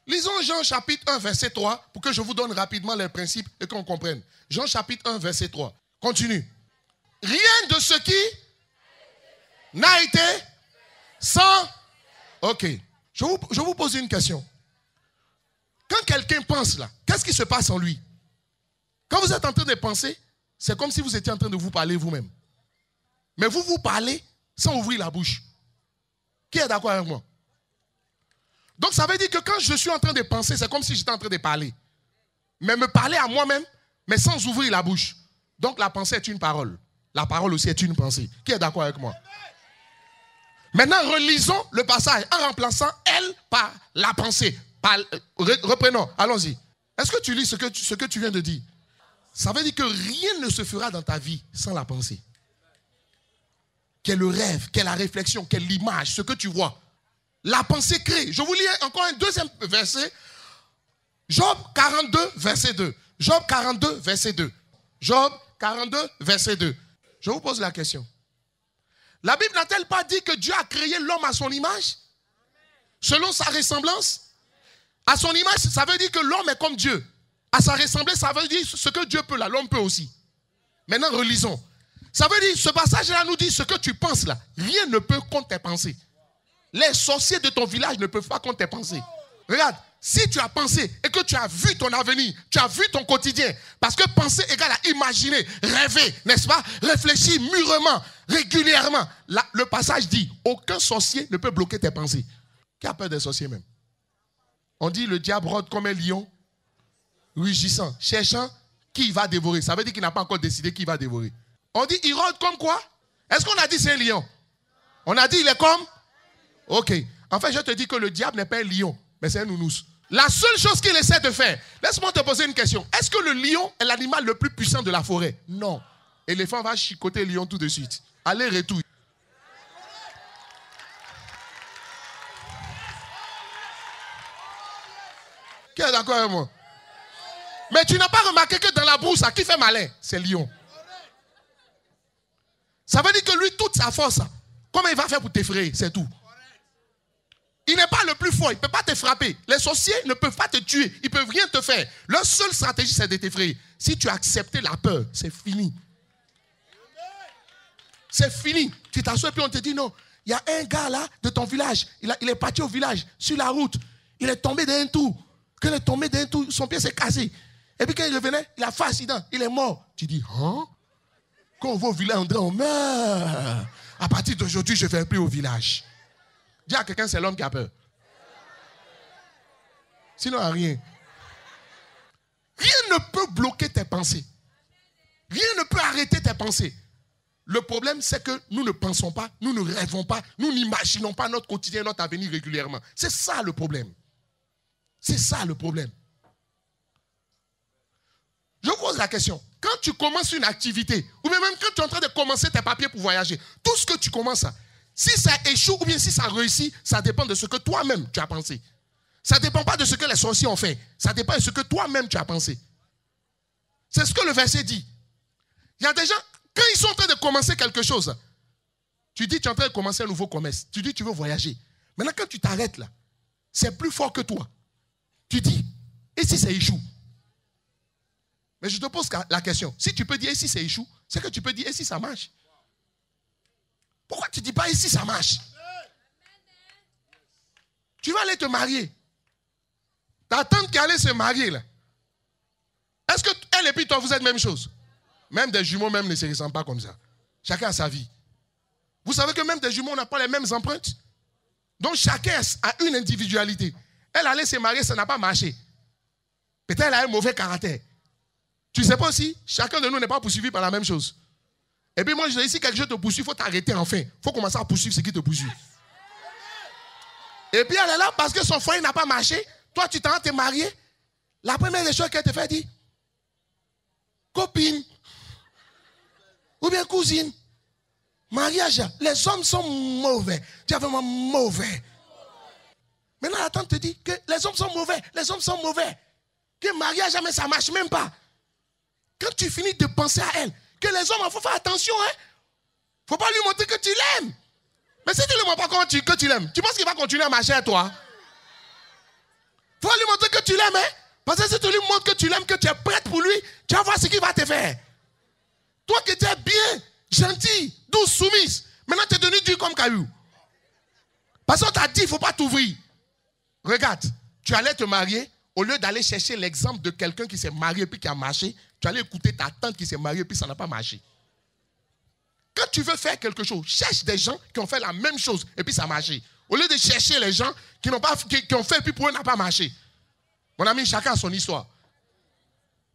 Lisons Jean chapitre 1, verset 3, pour que je vous donne rapidement les principes et qu'on comprenne. Jean chapitre 1, verset 3. Continue. Rien de ce qui n'a été sans... Ok. Je vous pose une question. Quand quelqu'un pense là, qu'est-ce qui se passe en lui? Quand vous êtes en train de penser, c'est comme si vous étiez en train de vous parler vous-même. Mais vous parlez sans ouvrir la bouche. Qui est d'accord avec moi? Donc ça veut dire que quand je suis en train de penser, c'est comme si j'étais en train de parler. Mais me parler à moi-même, mais sans ouvrir la bouche. Donc la pensée est une parole. La parole aussi est une pensée. Qui est d'accord avec moi? Maintenant, relisons le passage en remplaçant elle par la pensée. Reprenons, allons-y. Est-ce que tu lis ce que tu viens de dire? Ça veut dire que rien ne se fera dans ta vie sans la pensée. Quel est le rêve, quelle est la réflexion, quelle est l'image, ce que tu vois. La pensée crée. Je vous lis encore un deuxième verset. Job 42, verset 2. Job 42, verset 2. Job 42, verset 2. Je vous pose la question. La Bible n'a-t-elle pas dit que Dieu a créé l'homme à son image? Selon sa ressemblance? À son image, ça veut dire que l'homme est comme Dieu. À sa ressemblance, ça veut dire ce que Dieu peut là, l'homme peut aussi. Maintenant, relisons. Ça veut dire, ce passage-là nous dit ce que tu penses là. Rien ne peut contre tes pensées. Les sorciers de ton village ne peuvent pas contre tes pensées. Regarde, si tu as pensé et que tu as vu ton avenir, tu as vu ton quotidien, parce que penser égale à imaginer, rêver, n'est-ce pas? Réfléchir mûrement, régulièrement. Là, le passage dit, aucun sorcier ne peut bloquer tes pensées. Qui a peur des sorciers même? On dit le diable rôde comme un lion, rugissant, cherchant qui il va dévorer. Ça veut dire qu'il n'a pas encore décidé qui va dévorer. On dit il rôde comme quoi? Est-ce qu'on a dit c'est un lion? On a dit il est comme? Ok. En fait, je te dis que le diable n'est pas un lion, mais c'est un nounous. La seule chose qu'il essaie de faire, laisse-moi te poser une question. Est-ce que le lion est l'animal le plus puissant de la forêt? Non. L'éléphant va chicoter le lion tout de suite. Aller-retour. Qui est d'accord avec moi? Mais tu n'as pas remarqué que dans la brousse, qui fait malin? C'est le lion. Ça veut dire que lui, toute sa force, comment il va faire pour t'effrayer? C'est tout. Il n'est pas le plus fort, il ne peut pas te frapper. Les sorciers ne peuvent pas te tuer, ils ne peuvent rien te faire. Leur seule stratégie, c'est de t'effrayer. Si tu as accepté la peur, c'est fini. C'est fini. Tu t'assois et puis on te dit non. Il y a un gars là de ton village, il est parti au village, sur la route. Il est tombé d'un tour. Quand il est tombé d'un tour, son pied s'est cassé. Et puis quand il revenait, il a fait accident, il est mort. Tu dis, hein? Quand on va au village, on dit, on meurt. À partir d'aujourd'hui, je ne vais plus au village. Dis à quelqu'un, c'est l'homme qui a peur. Sinon, rien. Rien ne peut bloquer tes pensées. Rien ne peut arrêter tes pensées. Le problème, c'est que nous ne pensons pas, nous ne rêvons pas, nous n'imaginons pas notre quotidien, notre avenir régulièrement. C'est ça le problème. C'est ça le problème. Je vous pose la question. Quand tu commences une activité, ou même quand tu es en train de commencer tes papiers pour voyager, tout ce que tu commences, si ça échoue ou bien si ça réussit, ça dépend de ce que toi-même tu as pensé. Ça ne dépend pas de ce que les sorciers ont fait. Ça dépend de ce que toi-même tu as pensé. C'est ce que le verset dit. Il y a des gens, quand ils sont en train de commencer quelque chose, tu dis tu es en train de commencer un nouveau commerce. Tu dis tu veux voyager. Maintenant quand tu t'arrêtes là, c'est plus fort que toi. Tu dis, et si ça échoue? Mais je te pose la question. Si tu peux dire, et si ça échoue, c'est que tu peux dire, et si ça marche? Pourquoi tu ne dis pas, et si ça marche? Tu vas aller te marier. Ta tante qui allait se marier là. Est-ce que elle et puis toi, vous êtes la même chose? Même des jumeaux même ne se ressemblent pas comme ça. Chacun a sa vie. Vous savez que même des jumeaux n'ont pas les mêmes empreintes. Donc chacun a une individualité. Elle allait se marier, ça n'a pas marché. Peut-être elle a un mauvais caractère. Tu ne sais pas aussi, chacun de nous n'est pas poursuivi par la même chose. Et puis moi je dis, si quelque chose te poursuit, il faut t'arrêter enfin. Il faut commencer à poursuivre ce qui te poursuit. Et puis elle est là parce que son foyer n'a pas marché. Toi tu t'en vas te marier. La première des choses qu'elle te fait dire, copine, ou bien cousine, mariage, les hommes sont mauvais. Tu es vraiment mauvais. Maintenant la tante te dit que les hommes sont mauvais. Les hommes sont mauvais. que mariage, mais ça ne marche même pas. Quand tu finis de penser à elle, que les hommes, il faut faire attention. Il ne faut pas lui montrer que tu l'aimes. Mais si tu ne lui montres pas que tu l'aimes, tu penses qu'il va continuer à marcher à toi? Il faut lui montrer que tu l'aimes. Parce que si tu lui montres que tu l'aimes, que tu es prête pour lui, tu vas voir ce qu'il va te faire. Toi qui étais bien, gentil, douce, soumise, maintenant tu es devenu dur comme caillou. Parce qu'on t'a dit, il ne faut pas t'ouvrir. Regarde, tu allais te marier, au lieu d'aller chercher l'exemple de quelqu'un qui s'est marié puis qui a marché, tu allais écouter ta tante qui s'est mariée puis ça n'a pas marché. Quand tu veux faire quelque chose, cherche des gens qui ont fait la même chose et puis ça a marché. Au lieu de chercher les gens qui ont fait et puis pour eux n'a pas marché. Mon ami, chacun a son histoire.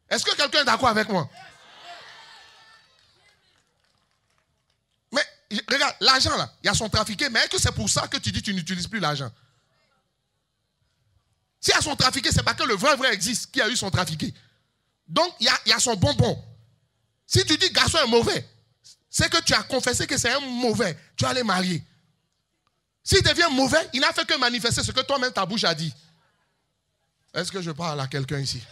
Est-ce que quelqu'un est d'accord avec moi? Mais regarde, l'argent là, il y a son trafiqué, mais est-ce que c'est pour ça que tu dis que tu n'utilises plus l'argent? Si il y a son trafiqué, c'est parce que le vrai existe qui a eu son trafiqué. Donc, il y a son bonbon. Si tu dis garçon est mauvais, c'est que tu as confessé que c'est un mauvais. Tu vas aller marier. S'il devient mauvais, il n'a fait que manifester ce que toi-même ta bouche a dit. Est-ce que je parle à quelqu'un ici?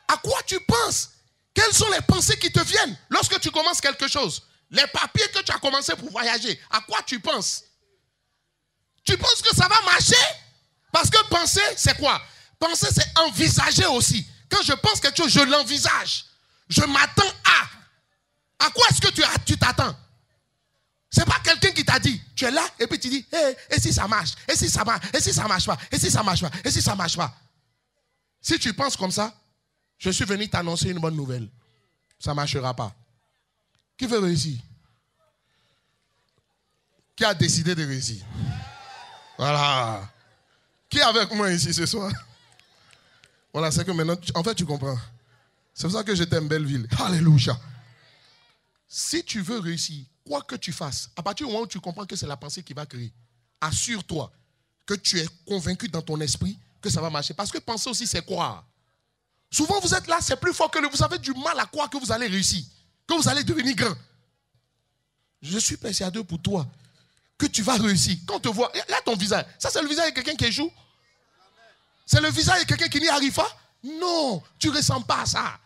À quoi tu penses? Quelles sont les pensées qui te viennent lorsque tu commences quelque chose? Les papiers que tu as commencé pour voyager, à quoi tu penses? Tu penses que ça va marcher? Parce que penser, c'est quoi? Penser, c'est envisager aussi. Quand je pense quelque chose, je l'envisage. Je m'attends à. À quoi est-ce que tu t'attends? C'est pas quelqu'un qui t'a dit. Tu es là et puis tu dis, hey, et si ça marche? Et si ça marche? Et si ça marche pas? Et si ça marche pas? Et si ça marche pas? Si tu penses comme ça, je suis venu t'annoncer une bonne nouvelle. Ça ne marchera pas. Qui veut réussir? Qui a décidé de réussir? Voilà. Qui est avec moi ici ce soir? Voilà, c'est que maintenant, en fait, tu comprends. C'est pour ça que je t'aime, Belleville. Alléluia. Si tu veux réussir, quoi que tu fasses, à partir du moment où tu comprends que c'est la pensée qui va créer, assure-toi que tu es convaincu dans ton esprit que ça va marcher. Parce que penser aussi, c'est croire. Souvent, vous êtes là, c'est plus fort que vous avez du mal à croire que vous allez réussir, que vous allez devenir grand. Je suis persuadé pour toi que tu vas réussir. Quand on te voit, là ton visage, ça c'est le visage de quelqu'un qui échoue? C'est le visage de quelqu'un qui n'y arrive pas? Non, tu ne ressens pas ça.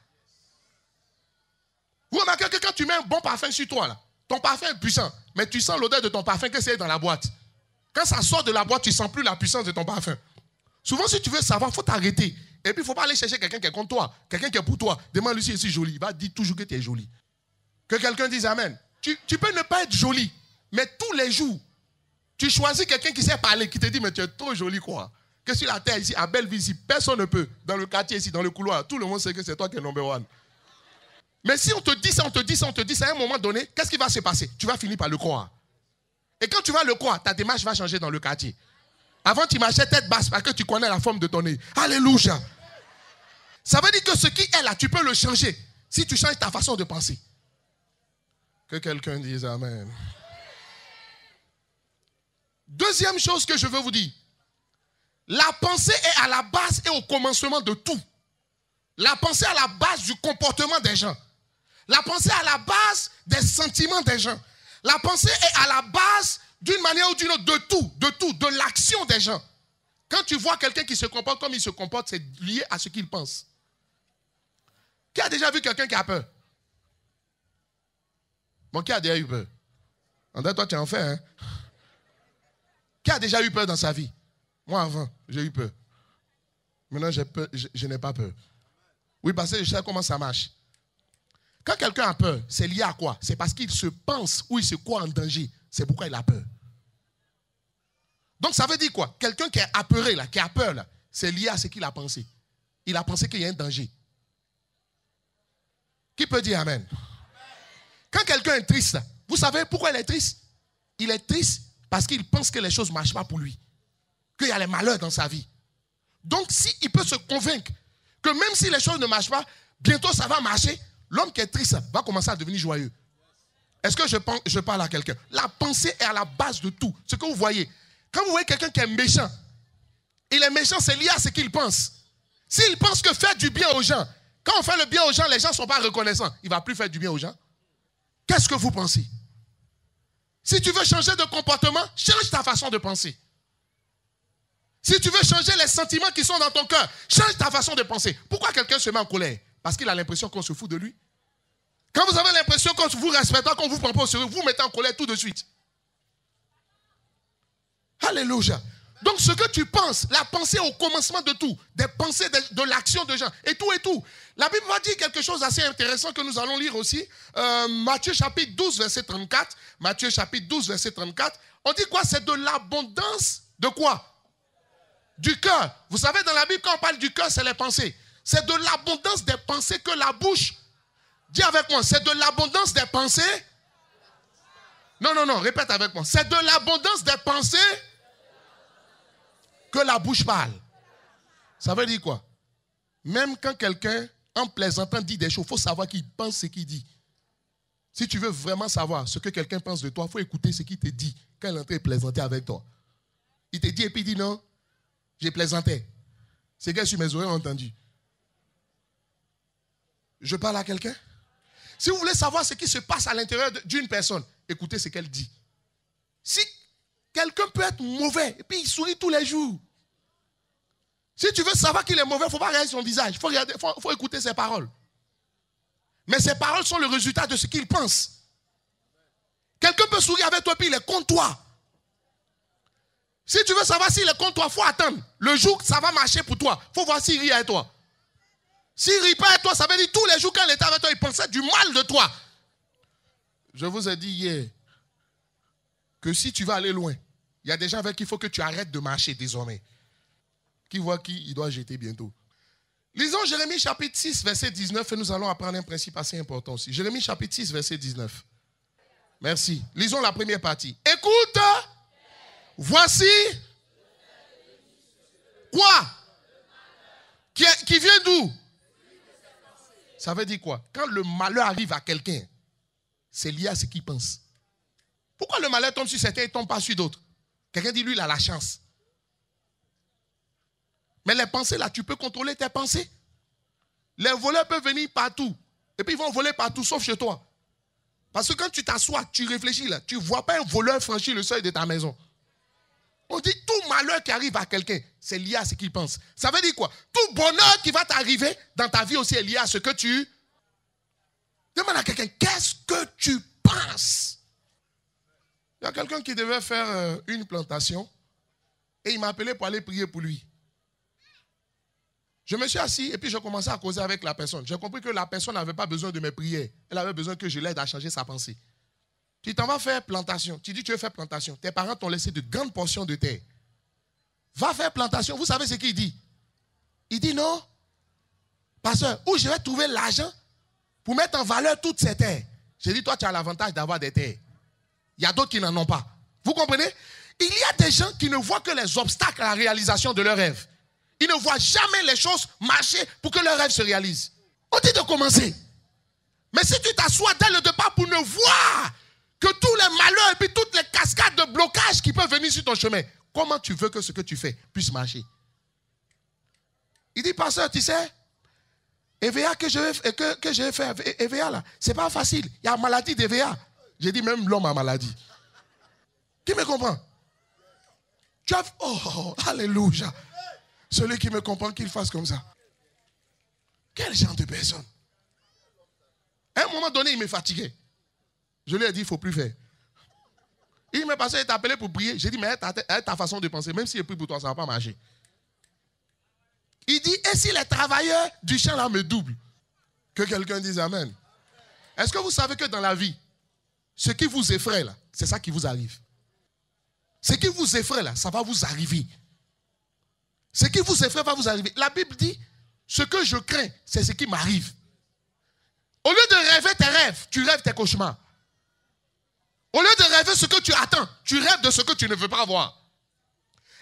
Vous remarquez que quand tu mets un bon parfum sur toi, là, ton parfum est puissant, mais tu sens l'odeur de ton parfum que c'est dans la boîte. Quand ça sort de la boîte, tu ne sens plus la puissance de ton parfum. Souvent, si tu veux savoir, il faut t'arrêter. Et puis, il ne faut pas aller chercher quelqu'un qui est contre toi, quelqu'un qui est pour toi. Demande-lui si c'est joli. Il va dire toujours que tu es joli. Que quelqu'un dise Amen. Tu peux ne pas être joli, mais tous les jours, tu choisis quelqu'un qui sait parler, qui te dit, mais tu es trop joli, quoi. Que sur la terre, ici, à Belleville, ici, personne ne peut. Dans le quartier, ici, dans le couloir, tout le monde sait que c'est toi qui es number one. Mais si on te dit ça, on te dit ça, on te dit ça, à un moment donné, qu'est-ce qui va se passer? Tu vas finir par le croire. Et quand tu vas le croire, ta démarche va changer dans le quartier. Avant, tu marchais tête basse parce que tu connais la forme de ton nez. Alléluia. Ça veut dire que ce qui est là, tu peux le changer si tu changes ta façon de penser. Que quelqu'un dise Amen. Deuxième chose que je veux vous dire. La pensée est à la base et au commencement de tout. La pensée est à la base du comportement des gens. La pensée est à la base des sentiments des gens. La pensée est à la base d'une manière ou d'une autre de l'action des gens. Quand tu vois quelqu'un qui se comporte comme il se comporte, c'est lié à ce qu'il pense. Qui a déjà vu quelqu'un qui a peur? Bon, qui a déjà eu peur? André, toi, tu en fais, hein? Qui a déjà eu peur dans sa vie? Moi, avant, j'ai eu peur. Maintenant, j'ai peur, je n'ai pas peur. Oui, parce que je sais comment ça marche. Quand quelqu'un a peur, c'est lié à quoi? C'est parce qu'il se pense ou il se croit en danger. C'est pourquoi il a peur. Donc, ça veut dire quoi? Quelqu'un qui est apeuré, là, qui a peur, là, c'est lié à ce qu'il a pensé. Il a pensé qu'il y a un danger. Qui peut dire Amen? Quand quelqu'un est triste, là, vous savez pourquoi il est triste? Il est triste parce qu'il pense que les choses ne marchent pas pour lui. Qu'il y a les malheurs dans sa vie. Donc, s'il peut se convaincre que même si les choses ne marchent pas, bientôt ça va marcher, l'homme qui est triste va commencer à devenir joyeux. Est-ce que je parle à quelqu'un? La pensée est à la base de tout. Ce que vous voyez. Quand vous voyez quelqu'un qui est méchant, il est méchant, c'est lié à ce qu'il pense. S'il pense que faire du bien aux gens, quand on fait le bien aux gens, les gens ne sont pas reconnaissants. Il ne va plus faire du bien aux gens. Qu'est-ce que vous pensez? Si tu veux changer de comportement, change ta façon de penser. Si tu veux changer les sentiments qui sont dans ton cœur, change ta façon de penser. Pourquoi quelqu'un se met en colère? Parce qu'il a l'impression qu'on se fout de lui. Quand vous avez l'impression qu'on vous respecte pas, qu'on vous prend pas au sérieux, vous mettez en colère tout de suite. Alléluia. Donc ce que tu penses, la pensée au commencement de tout, des pensées de l'action de gens, et tout et tout. La Bible va dire quelque chose d'assez intéressant que nous allons lire aussi. Matthieu chapitre 12, verset 34. Matthieu chapitre 12, verset 34. On dit quoi? C'est de l'abondance de quoi? Du cœur. Vous savez, dans la Bible, quand on parle du cœur, c'est les pensées. C'est de l'abondance des pensées que la bouche... Dis avec moi, c'est de l'abondance des pensées... Non, répète avec moi. C'est de l'abondance des pensées que la bouche parle. Ça veut dire quoi? Même quand quelqu'un, en plaisantant, dit des choses, il faut savoir qu'il pense ce qu'il dit. Si tu veux vraiment savoir ce que quelqu'un pense de toi, il faut écouter ce qu'il te dit quand il est en train de plaisanter avec toi. Il te dit et puis il dit non, j'ai plaisanté. Ces gars sur mes oreilles ont entendu. Je parle à quelqu'un? Si vous voulez savoir ce qui se passe à l'intérieur d'une personne, écoutez ce qu'elle dit. Si quelqu'un peut être mauvais et puis il sourit tous les jours. Si tu veux savoir qu'il est mauvais, il ne faut pas regarder son visage. Il faut écouter ses paroles. Mais ses paroles sont le résultat de ce qu'il pense. Quelqu'un peut sourire avec toi et puis il est contre toi. Si tu veux savoir s'il est contre toi, il faut attendre. Le jour que ça va marcher pour toi, il faut voir s'il rit avec toi. S'il ne rit pas avec toi, ça veut dire tous les jours quand il était avec toi, il pensait du mal de toi. Je vous ai dit hier que si tu vas aller loin, il y a des gens avec qui il faut que tu arrêtes de marcher désormais. Qui voit qui, il doit jeter bientôt. Lisons Jérémie chapitre 6, verset 19 et nous allons apprendre un principe assez important aussi. Jérémie chapitre 6, verset 19. Merci. Lisons la première partie. Écoute, voici quoi? Qui vient d'où? Ça veut dire quoi? Quand le malheur arrive à quelqu'un, c'est lié à ce qu'il pense. Pourquoi le malheur tombe sur certains et ne tombe pas sur d'autres? Quelqu'un dit, lui, il a la chance. Mais les pensées, là, tu peux contrôler tes pensées. Les voleurs peuvent venir partout. Et puis, ils vont voler partout, sauf chez toi. Parce que quand tu t'assois, tu réfléchis, là, tu ne vois pas un voleur franchir le seuil de ta maison. On dit, tout malheur qui arrive à quelqu'un, c'est lié à ce qu'il pense. Ça veut dire quoi? Tout bonheur qui va t'arriver dans ta vie aussi est lié à ce que tu... Demande à quelqu'un, qu'est-ce que tu penses? Il y a quelqu'un qui devait faire une plantation et il m'a appelé pour aller prier pour lui. Je me suis assis et puis j'ai commencé à causer avec la personne. J'ai compris que la personne n'avait pas besoin de mes prières. Elle avait besoin que je l'aide à changer sa pensée. Tu t'en vas faire plantation. Tu dis tu veux faire plantation. Tes parents t'ont laissé de grandes portions de terre. Va faire plantation. Vous savez ce qu'il dit? Il dit non. Pasteur, où je vais trouver l'argent pour mettre en valeur toutes ces terres? J'ai dit, toi tu as l'avantage d'avoir des terres. Il y a d'autres qui n'en ont pas. Vous comprenez? Il y a des gens qui ne voient que les obstacles à la réalisation de leurs rêves. Ils ne voient jamais les choses marcher pour que leurs rêves se réalisent. On dit de commencer. Mais si tu t'assois dès le départ pour ne voir que tous les malheurs et puis toutes les cascades de blocage qui peuvent venir sur ton chemin, comment tu veux que ce que tu fais puisse marcher? Il dit, pasteur, tu sais, EVA que je vais faire, EVA là, c'est pas facile. Il y a maladie d'EVA. J'ai dit, même l'homme a maladie. Qui me comprend? Tu as... Oh, alléluia. Celui qui me comprend, qu'il fasse comme ça. Quel genre de personne? À un moment donné, il me fatiguait. Je lui ai dit, il ne faut plus faire. Il m'a passé, il t'a appelé pour prier. J'ai dit, mais ta façon de penser, même si je prie pour toi, ça ne va pas marcher. Il dit, et si les travailleurs du champ là me doublent? Que quelqu'un dise amen. Est-ce que vous savez que dans la vie, ce qui vous effraie là, c'est ça qui vous arrive? Ce qui vous effraie là, ça va vous arriver. Ce qui vous effraie va vous arriver. La Bible dit, ce que je crains, c'est ce qui m'arrive. Au lieu de rêver tes rêves, tu rêves tes cauchemars. Au lieu de rêver ce que tu attends, tu rêves de ce que tu ne veux pas voir.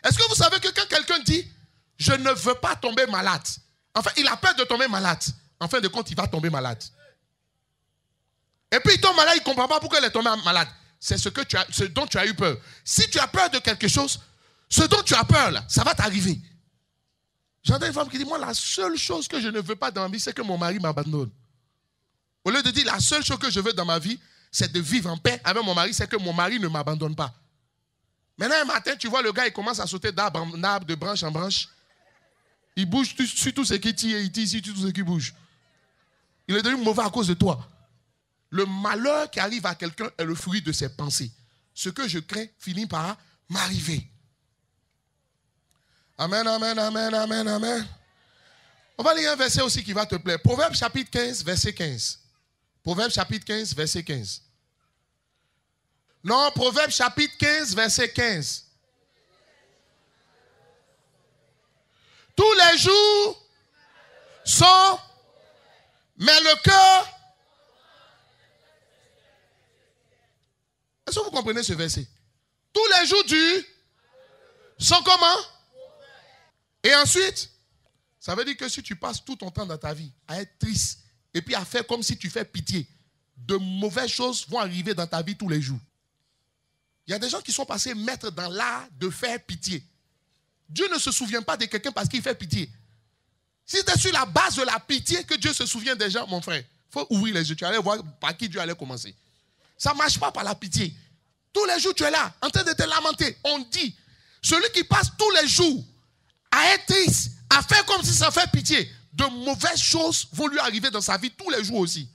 Est-ce que vous savez que quand quelqu'un dit, je ne veux pas tomber malade, enfin, il a peur de tomber malade. En fin de compte, il va tomber malade. Et puis il tombe malade, il ne comprend pas pourquoi il est tombé malade. C'est ce dont tu as eu peur. Si tu as peur de quelque chose, ce dont tu as peur là, ça va t'arriver. J'entends une femme qui dit, moi la seule chose que je ne veux pas dans ma vie, c'est que mon mari m'abandonne. Au lieu de dire, la seule chose que je veux dans ma vie, c'est de vivre en paix avec mon mari, c'est que mon mari ne m'abandonne pas. Maintenant, un matin, tu vois le gars, il commence à sauter d'arbre en arbre, de branche en branche. Il bouge sur tout ce qui tire, il tire sur tout ce qui bouge. Il est devenu mauvais à cause de toi. Le malheur qui arrive à quelqu'un est le fruit de ses pensées. Ce que je crains finit par m'arriver. Amen, amen, amen, amen, amen. On va lire un verset aussi qui va te plaire. Proverbe chapitre 15, verset 15. Proverbe chapitre 15, verset 15. Non, Proverbe chapitre 15, verset 15. Tous les jours sont, mais le cœur. Est-ce que vous comprenez ce verset? Tous les jours sont comment? Et ensuite, ça veut dire que si tu passes tout ton temps dans ta vie à être triste et puis à faire comme si tu fais pitié, de mauvaises choses vont arriver dans ta vie tous les jours. Il y a des gens qui sont passés maîtres dans l'art de faire pitié. Dieu ne se souvient pas de quelqu'un parce qu'il fait pitié. Si c'est sur la base de la pitié que Dieu se souvient des gens, mon frère, il faut ouvrir les yeux. Tu allais voir par qui Dieu allait commencer. Ça ne marche pas par la pitié. Tous les jours, tu es là, en train de te lamenter. On dit, celui qui passe tous les jours à être triste, à faire comme si ça fait pitié, de mauvaises choses vont lui arriver dans sa vie tous les jours aussi.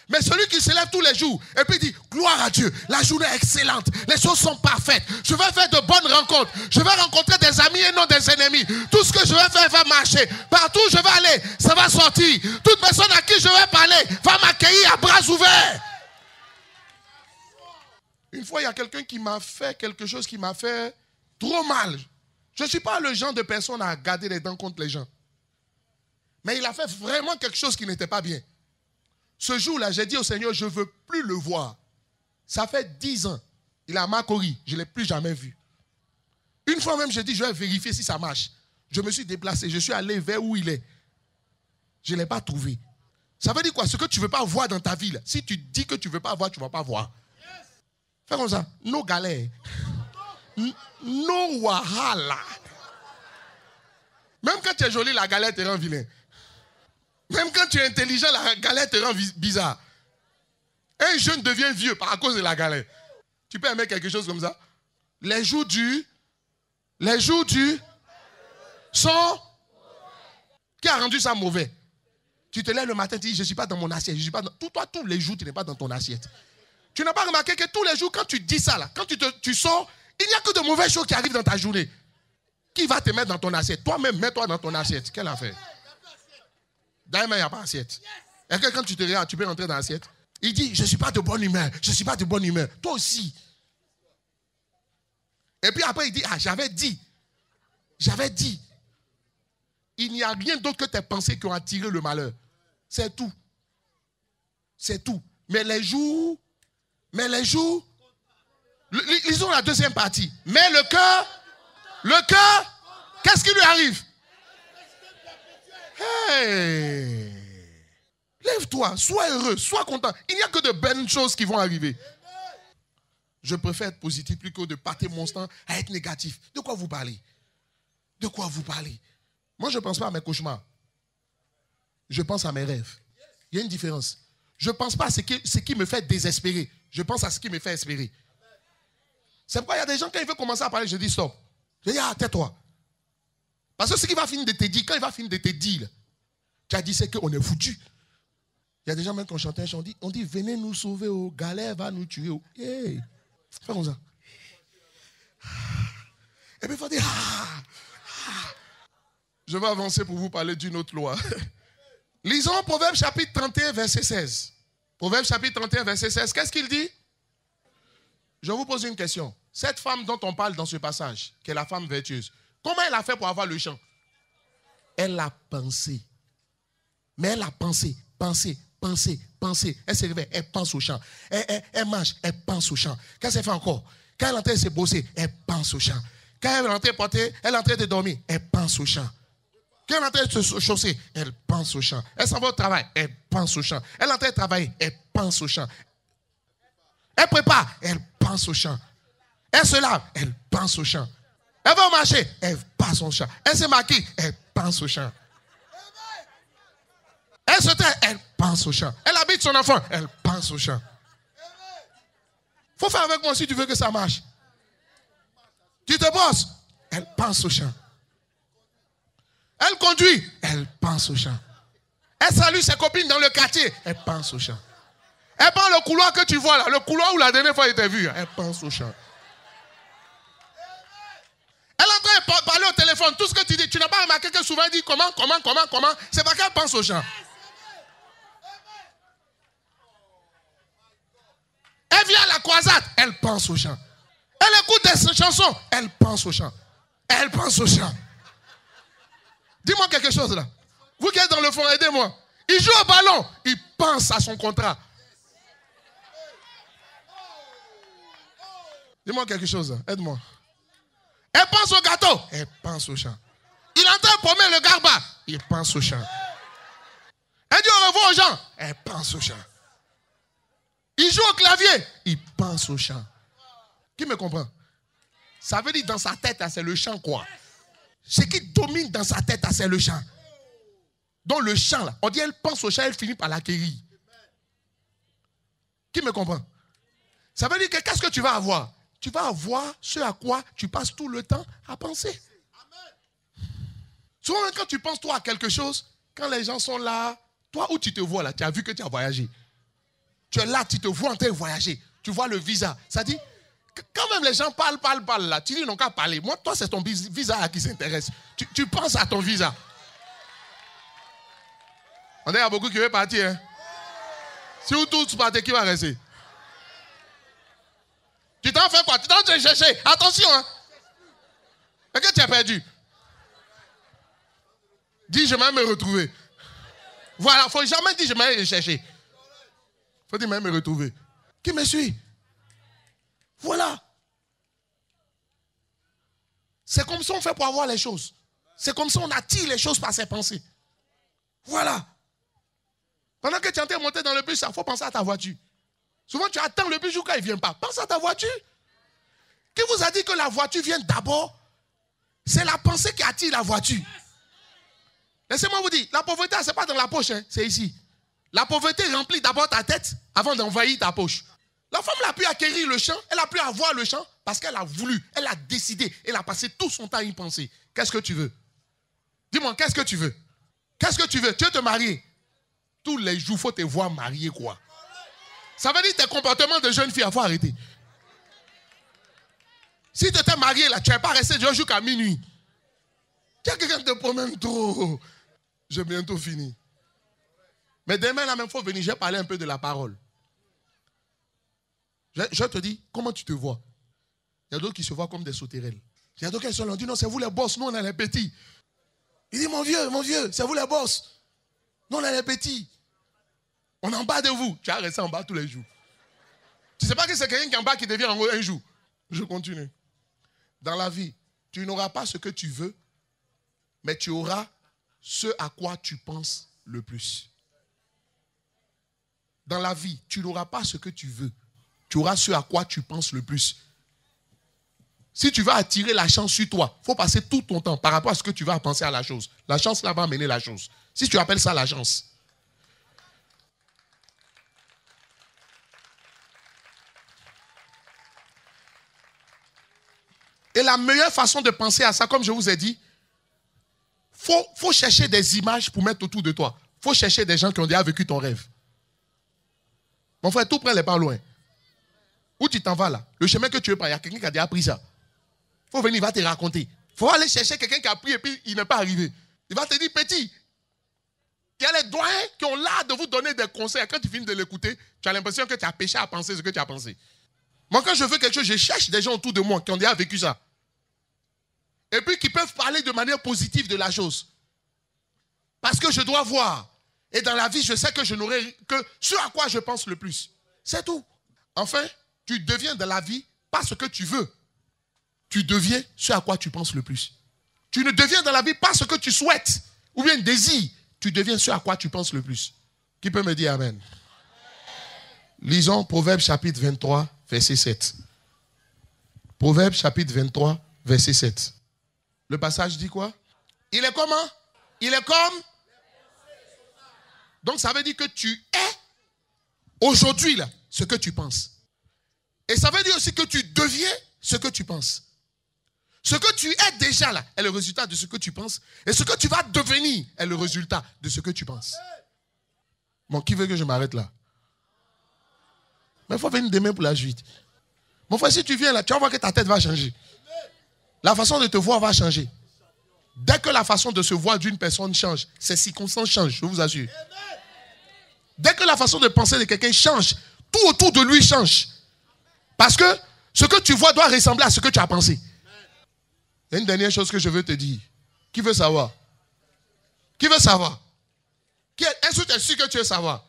Mais celui qui se lève tous les jours et puis dit, gloire à Dieu, la journée est excellente, les choses sont parfaites, je vais faire de bonnes rencontres, je vais rencontrer des amis et non des ennemis, tout ce que je vais faire va marcher, partout où je vais aller, ça va sortir, toute personne à qui je vais parler va m'accueillir à bras ouverts. Une fois, il y a quelqu'un qui m'a fait quelque chose qui m'a fait trop mal. Je ne suis pas le genre de personne à garder les dents contre les gens. Mais il a fait vraiment quelque chose qui n'était pas bien. Ce jour-là, j'ai dit au Seigneur, je ne veux plus le voir. Ça fait 10 ans. Il a Macori. Je ne l'ai plus jamais vu. Une fois même, j'ai dit, je vais vérifier si ça marche. Je me suis déplacé. Je suis allé vers où il est. Je ne l'ai pas trouvé. Ça veut dire quoi? Ce que tu ne veux pas voir dans ta vie, là, si tu dis que tu ne veux pas voir, tu ne vas pas voir. Fais comme ça. No galère. No wahala. Même quand tu es joli, la galère te rend vilain. Même quand tu es intelligent, la galère te rend bizarre. Un jeune devient vieux par cause de la galère. Tu peux aimer quelque chose comme ça? Les jours sont... Qui a rendu ça mauvais? Tu te lèves le matin, tu dis, je ne suis pas dans mon assiette. Je suis pas dans... Toi, tous les jours, tu n'es pas dans ton assiette. Tu n'as pas remarqué que tous les jours, quand tu dis ça, là, quand tu sors, il n'y a que de mauvaises choses qui arrivent dans ta journée. Qui va te mettre dans ton assiette? Toi-même, mets-toi dans ton assiette. Quelle affaire? D'ailleurs, il n'y a pas d'assiette. Est-ce que quand tu te regardes, tu peux rentrer dans l'assiette? Il dit, je ne suis pas de bonne humeur. Je ne suis pas de bonne humeur. Toi aussi. Et puis après, il dit, ah, j'avais dit. Il n'y a rien d'autre que tes pensées qui ont attiré le malheur. C'est tout. C'est tout. Mais les jours, lisons la deuxième partie. Mais le cœur, qu'est-ce qui lui arrive? Hey! Lève-toi, sois heureux, sois content. Il n'y a que de bonnes choses qui vont arriver. Je préfère être positif plutôt que de passer mon temps à être négatif. De quoi vous parlez? Moi, je ne pense pas à mes cauchemars. Je pense à mes rêves. Il y a une différence. Je ne pense pas à ce qui me fait désespérer. Je pense à ce qui me fait espérer. C'est pourquoi il y a des gens, quand ils veulent commencer à parler, je dis stop. Je dis, ah, tais-toi. Parce que ce qui va finir de te dire, quand il va finir de te dire, tu as dit, c'est qu'on est foutu. Il y a des gens même qui ont chanté un chant, on dit, venez nous sauver, oh, galère va nous tuer. Oh. Hey. Fais comme ça. Et puis il faut dire, Je vais avancer pour vous parler d'une autre loi. Lisons Proverbe chapitre 31, verset 16. Proverbe chapitre 31, verset 16. Qu'est-ce qu'il dit? Je vous pose une question. Cette femme dont on parle dans ce passage, qui est la femme vertueuse, comment elle a fait pour avoir le champ? Elle a pensé. Mais elle a pensé. Elle se réveille, elle pense au champ. Elle mange, elle pense au champ. Qu'est-ce qu'elle fait encore? Quand elle est en train de se bosser, elle pense au champ. Quand elle est en train de porter, elle est en train de dormir, elle pense au champ. Quand elle est en train de se chausser, elle pense au champ. Elle s'en va au travail, elle pense au champ. Elle est en train de travailler, elle pense au champ. Elle prépare, elle pense au champ. Elle se lave, elle pense au champ. Elle va au marché, elle pense au champ. Elle se maquille, elle pense au champ. Elle se tait, elle pense au champ. Elle habite son enfant, elle pense au champ. Faut faire avec moi si tu veux que ça marche. Tu te brosses, elle pense au champ. Elle conduit, elle pense au champ. Elle salue ses copines dans le quartier, elle pense au champ. Elle prend le couloir que tu vois là, le couloir où la dernière fois elle était vue, elle pense au champ. Elle est en train de parler au téléphone, tout ce que tu dis, tu n'as pas remarqué que souvent elle dit comment, c'est parce qu'elle pense au champ. Elle vient à la croisade, elle pense au chant. Elle écoute des chansons, elle pense au chant. Elle pense au chant. Dis-moi quelque chose là. Vous qui êtes dans le fond, aidez-moi. Il joue au ballon, il pense à son contrat. Dis-moi quelque chose là, aide-moi. Elle pense au gâteau, elle pense au chant. Il est en train de promener le garba, il pense au chant. Elle dit au revoir aux gens, elle pense au chant. Il joue au clavier, il pense au chant. Qui me comprend? Ça veut dire dans sa tête, c'est le chant quoi. Ce qui domine dans sa tête, c'est le chant. Donc le chant là, on dit elle pense au chant, elle finit par l'acquérir. Qui me comprend? Ça veut dire que qu'est-ce que tu vas avoir? Tu vas avoir ce à quoi tu passes tout le temps à penser. Souvent quand tu penses toi à quelque chose, quand les gens sont là, toi où tu te vois là, tu as vu que tu as voyagé. Tu es là, tu te vois en train de voyager. Tu vois le visa. Ça dit, quand même les gens parlent là, tu dis ils n'ont qu'à parler. Moi, toi, c'est ton visa là qui s'intéresse. Tu penses à ton visa. On est à beaucoup qui veulent partir. Hein? Si vous tous partez, qui va rester? Tu t'en fais quoi? Tu t'en fais chercher. Attention. Hein? Est-ce que tu as perdu? Dis, je vais me retrouver. Voilà, il ne faut jamais dire je vais me chercher. Il faut dire même me retrouver. Qui me suit? Voilà. C'est comme ça on fait pour avoir les choses. C'est comme ça on attire les choses par ses pensées. Voilà. Pendant que tu es en train de monter dans le bus, il faut penser à ta voiture. Souvent tu attends le bus jusqu'à il ne vient pas. Pense à ta voiture. Qui vous a dit que la voiture vient d'abord? C'est la pensée qui attire la voiture. Laissez-moi vous dire, la pauvreté, ce n'est pas dans la poche, hein, c'est ici. La pauvreté remplit d'abord ta tête avant d'envahir ta poche. La femme elle a pu acquérir le champ, elle a pu avoir le champ parce qu'elle a voulu, elle a décidé, elle a passé tout son temps à y penser. Qu'est-ce que tu veux? Dis-moi, qu'est-ce que tu veux? Qu'est-ce que tu veux? Tu veux te marier? Tous les jours, il faut te voir marier quoi? Ça veut dire tes comportements de jeune fille, il faut arrêter. Si tu t'es marié là, tu n'es pas resté jusqu'à minuit. Il y a quelqu'un qui te promène trop. J'ai bientôt fini. Mais demain, là même, il faut venir, j'ai parlé un peu de la parole. Je te dis, comment tu te vois? Il y a d'autres qui se voient comme des sauterelles. Il y a d'autres qui se disent, non, c'est vous les boss, nous on est les petits. Il dit, mon vieux, c'est vous les boss. Nous on est les petits. On est en bas de vous. Tu as resté en bas tous les jours. Tu ne sais pas que c'est quelqu'un qui est en bas qui devient en haut un jour. Je continue. Dans la vie, tu n'auras pas ce que tu veux, mais tu auras ce à quoi tu penses le plus. Dans la vie, tu n'auras pas ce que tu veux. Tu auras ce à quoi tu penses le plus. Si tu veux attirer la chance sur toi, il faut passer tout ton temps par rapport à ce que tu vas penser à la chose. La chance là va amener la chose. Si tu appelles ça la chance. Et la meilleure façon de penser à ça, comme je vous ai dit, faut chercher des images pour mettre autour de toi. Il faut chercher des gens qui ont déjà vécu ton rêve. Mon frère, tout près n'est pas loin. Où tu t'en vas là? Le chemin que tu veux prendre, il y a quelqu'un qui a déjà pris ça. Il faut venir, il va te raconter. Il faut aller chercher quelqu'un qui a pris et puis il n'est pas arrivé. Il va te dire, petit, il y a les doyens qui ont l'art de vous donner des conseils. Quand tu finis de l'écouter, tu as l'impression que tu as péché à penser ce que tu as pensé. Moi, quand je veux quelque chose, je cherche des gens autour de moi qui ont déjà vécu ça. Et puis qui peuvent parler de manière positive de la chose. Parce que je dois voir. Et dans la vie, je sais que je n'aurai que ce à quoi je pense le plus. C'est tout. Enfin, tu deviens dans la vie pas ce que tu veux. Tu deviens ce à quoi tu penses le plus. Tu ne deviens dans la vie pas ce que tu souhaites ou bien désires. Tu deviens ce à quoi tu penses le plus. Qui peut me dire amen? Lisons Proverbes chapitre 23, verset 7. Proverbes chapitre 23, verset 7. Le passage dit quoi? Il est comment? Il est comme... Donc ça veut dire que tu es aujourd'hui là ce que tu penses. Et ça veut dire aussi que tu deviens ce que tu penses. Ce que tu es déjà là est le résultat de ce que tu penses. Et ce que tu vas devenir est le résultat de ce que tu penses. Bon, qui veut que je m'arrête là? Mais il faut venir demain pour la suite. Mon frère, si tu viens là, tu vas voir que ta tête va changer. La façon de te voir va changer. Dès que la façon de se voir d'une personne change, ses circonstances changent, je vous assure. Dès que la façon de penser de quelqu'un change, tout autour de lui change. Parce que ce que tu vois doit ressembler à ce que tu as pensé. Il y a une dernière chose que je veux te dire. Qui veut savoir? Qui veut savoir? Est-ce que tu es sûr que tu veux savoir?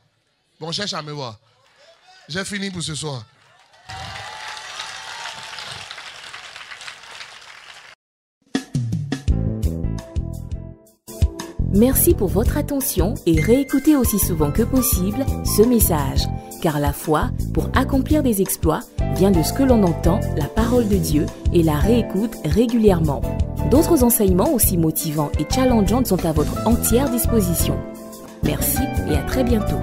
Bon, cherche à me voir. J'ai fini pour ce soir. Merci pour votre attention et réécoutez aussi souvent que possible ce message. Car la foi, pour accomplir des exploits, vient de ce que l'on entend, la parole de Dieu, et la réécoute régulièrement. D'autres enseignements aussi motivants et challengeants sont à votre entière disposition. Merci et à très bientôt.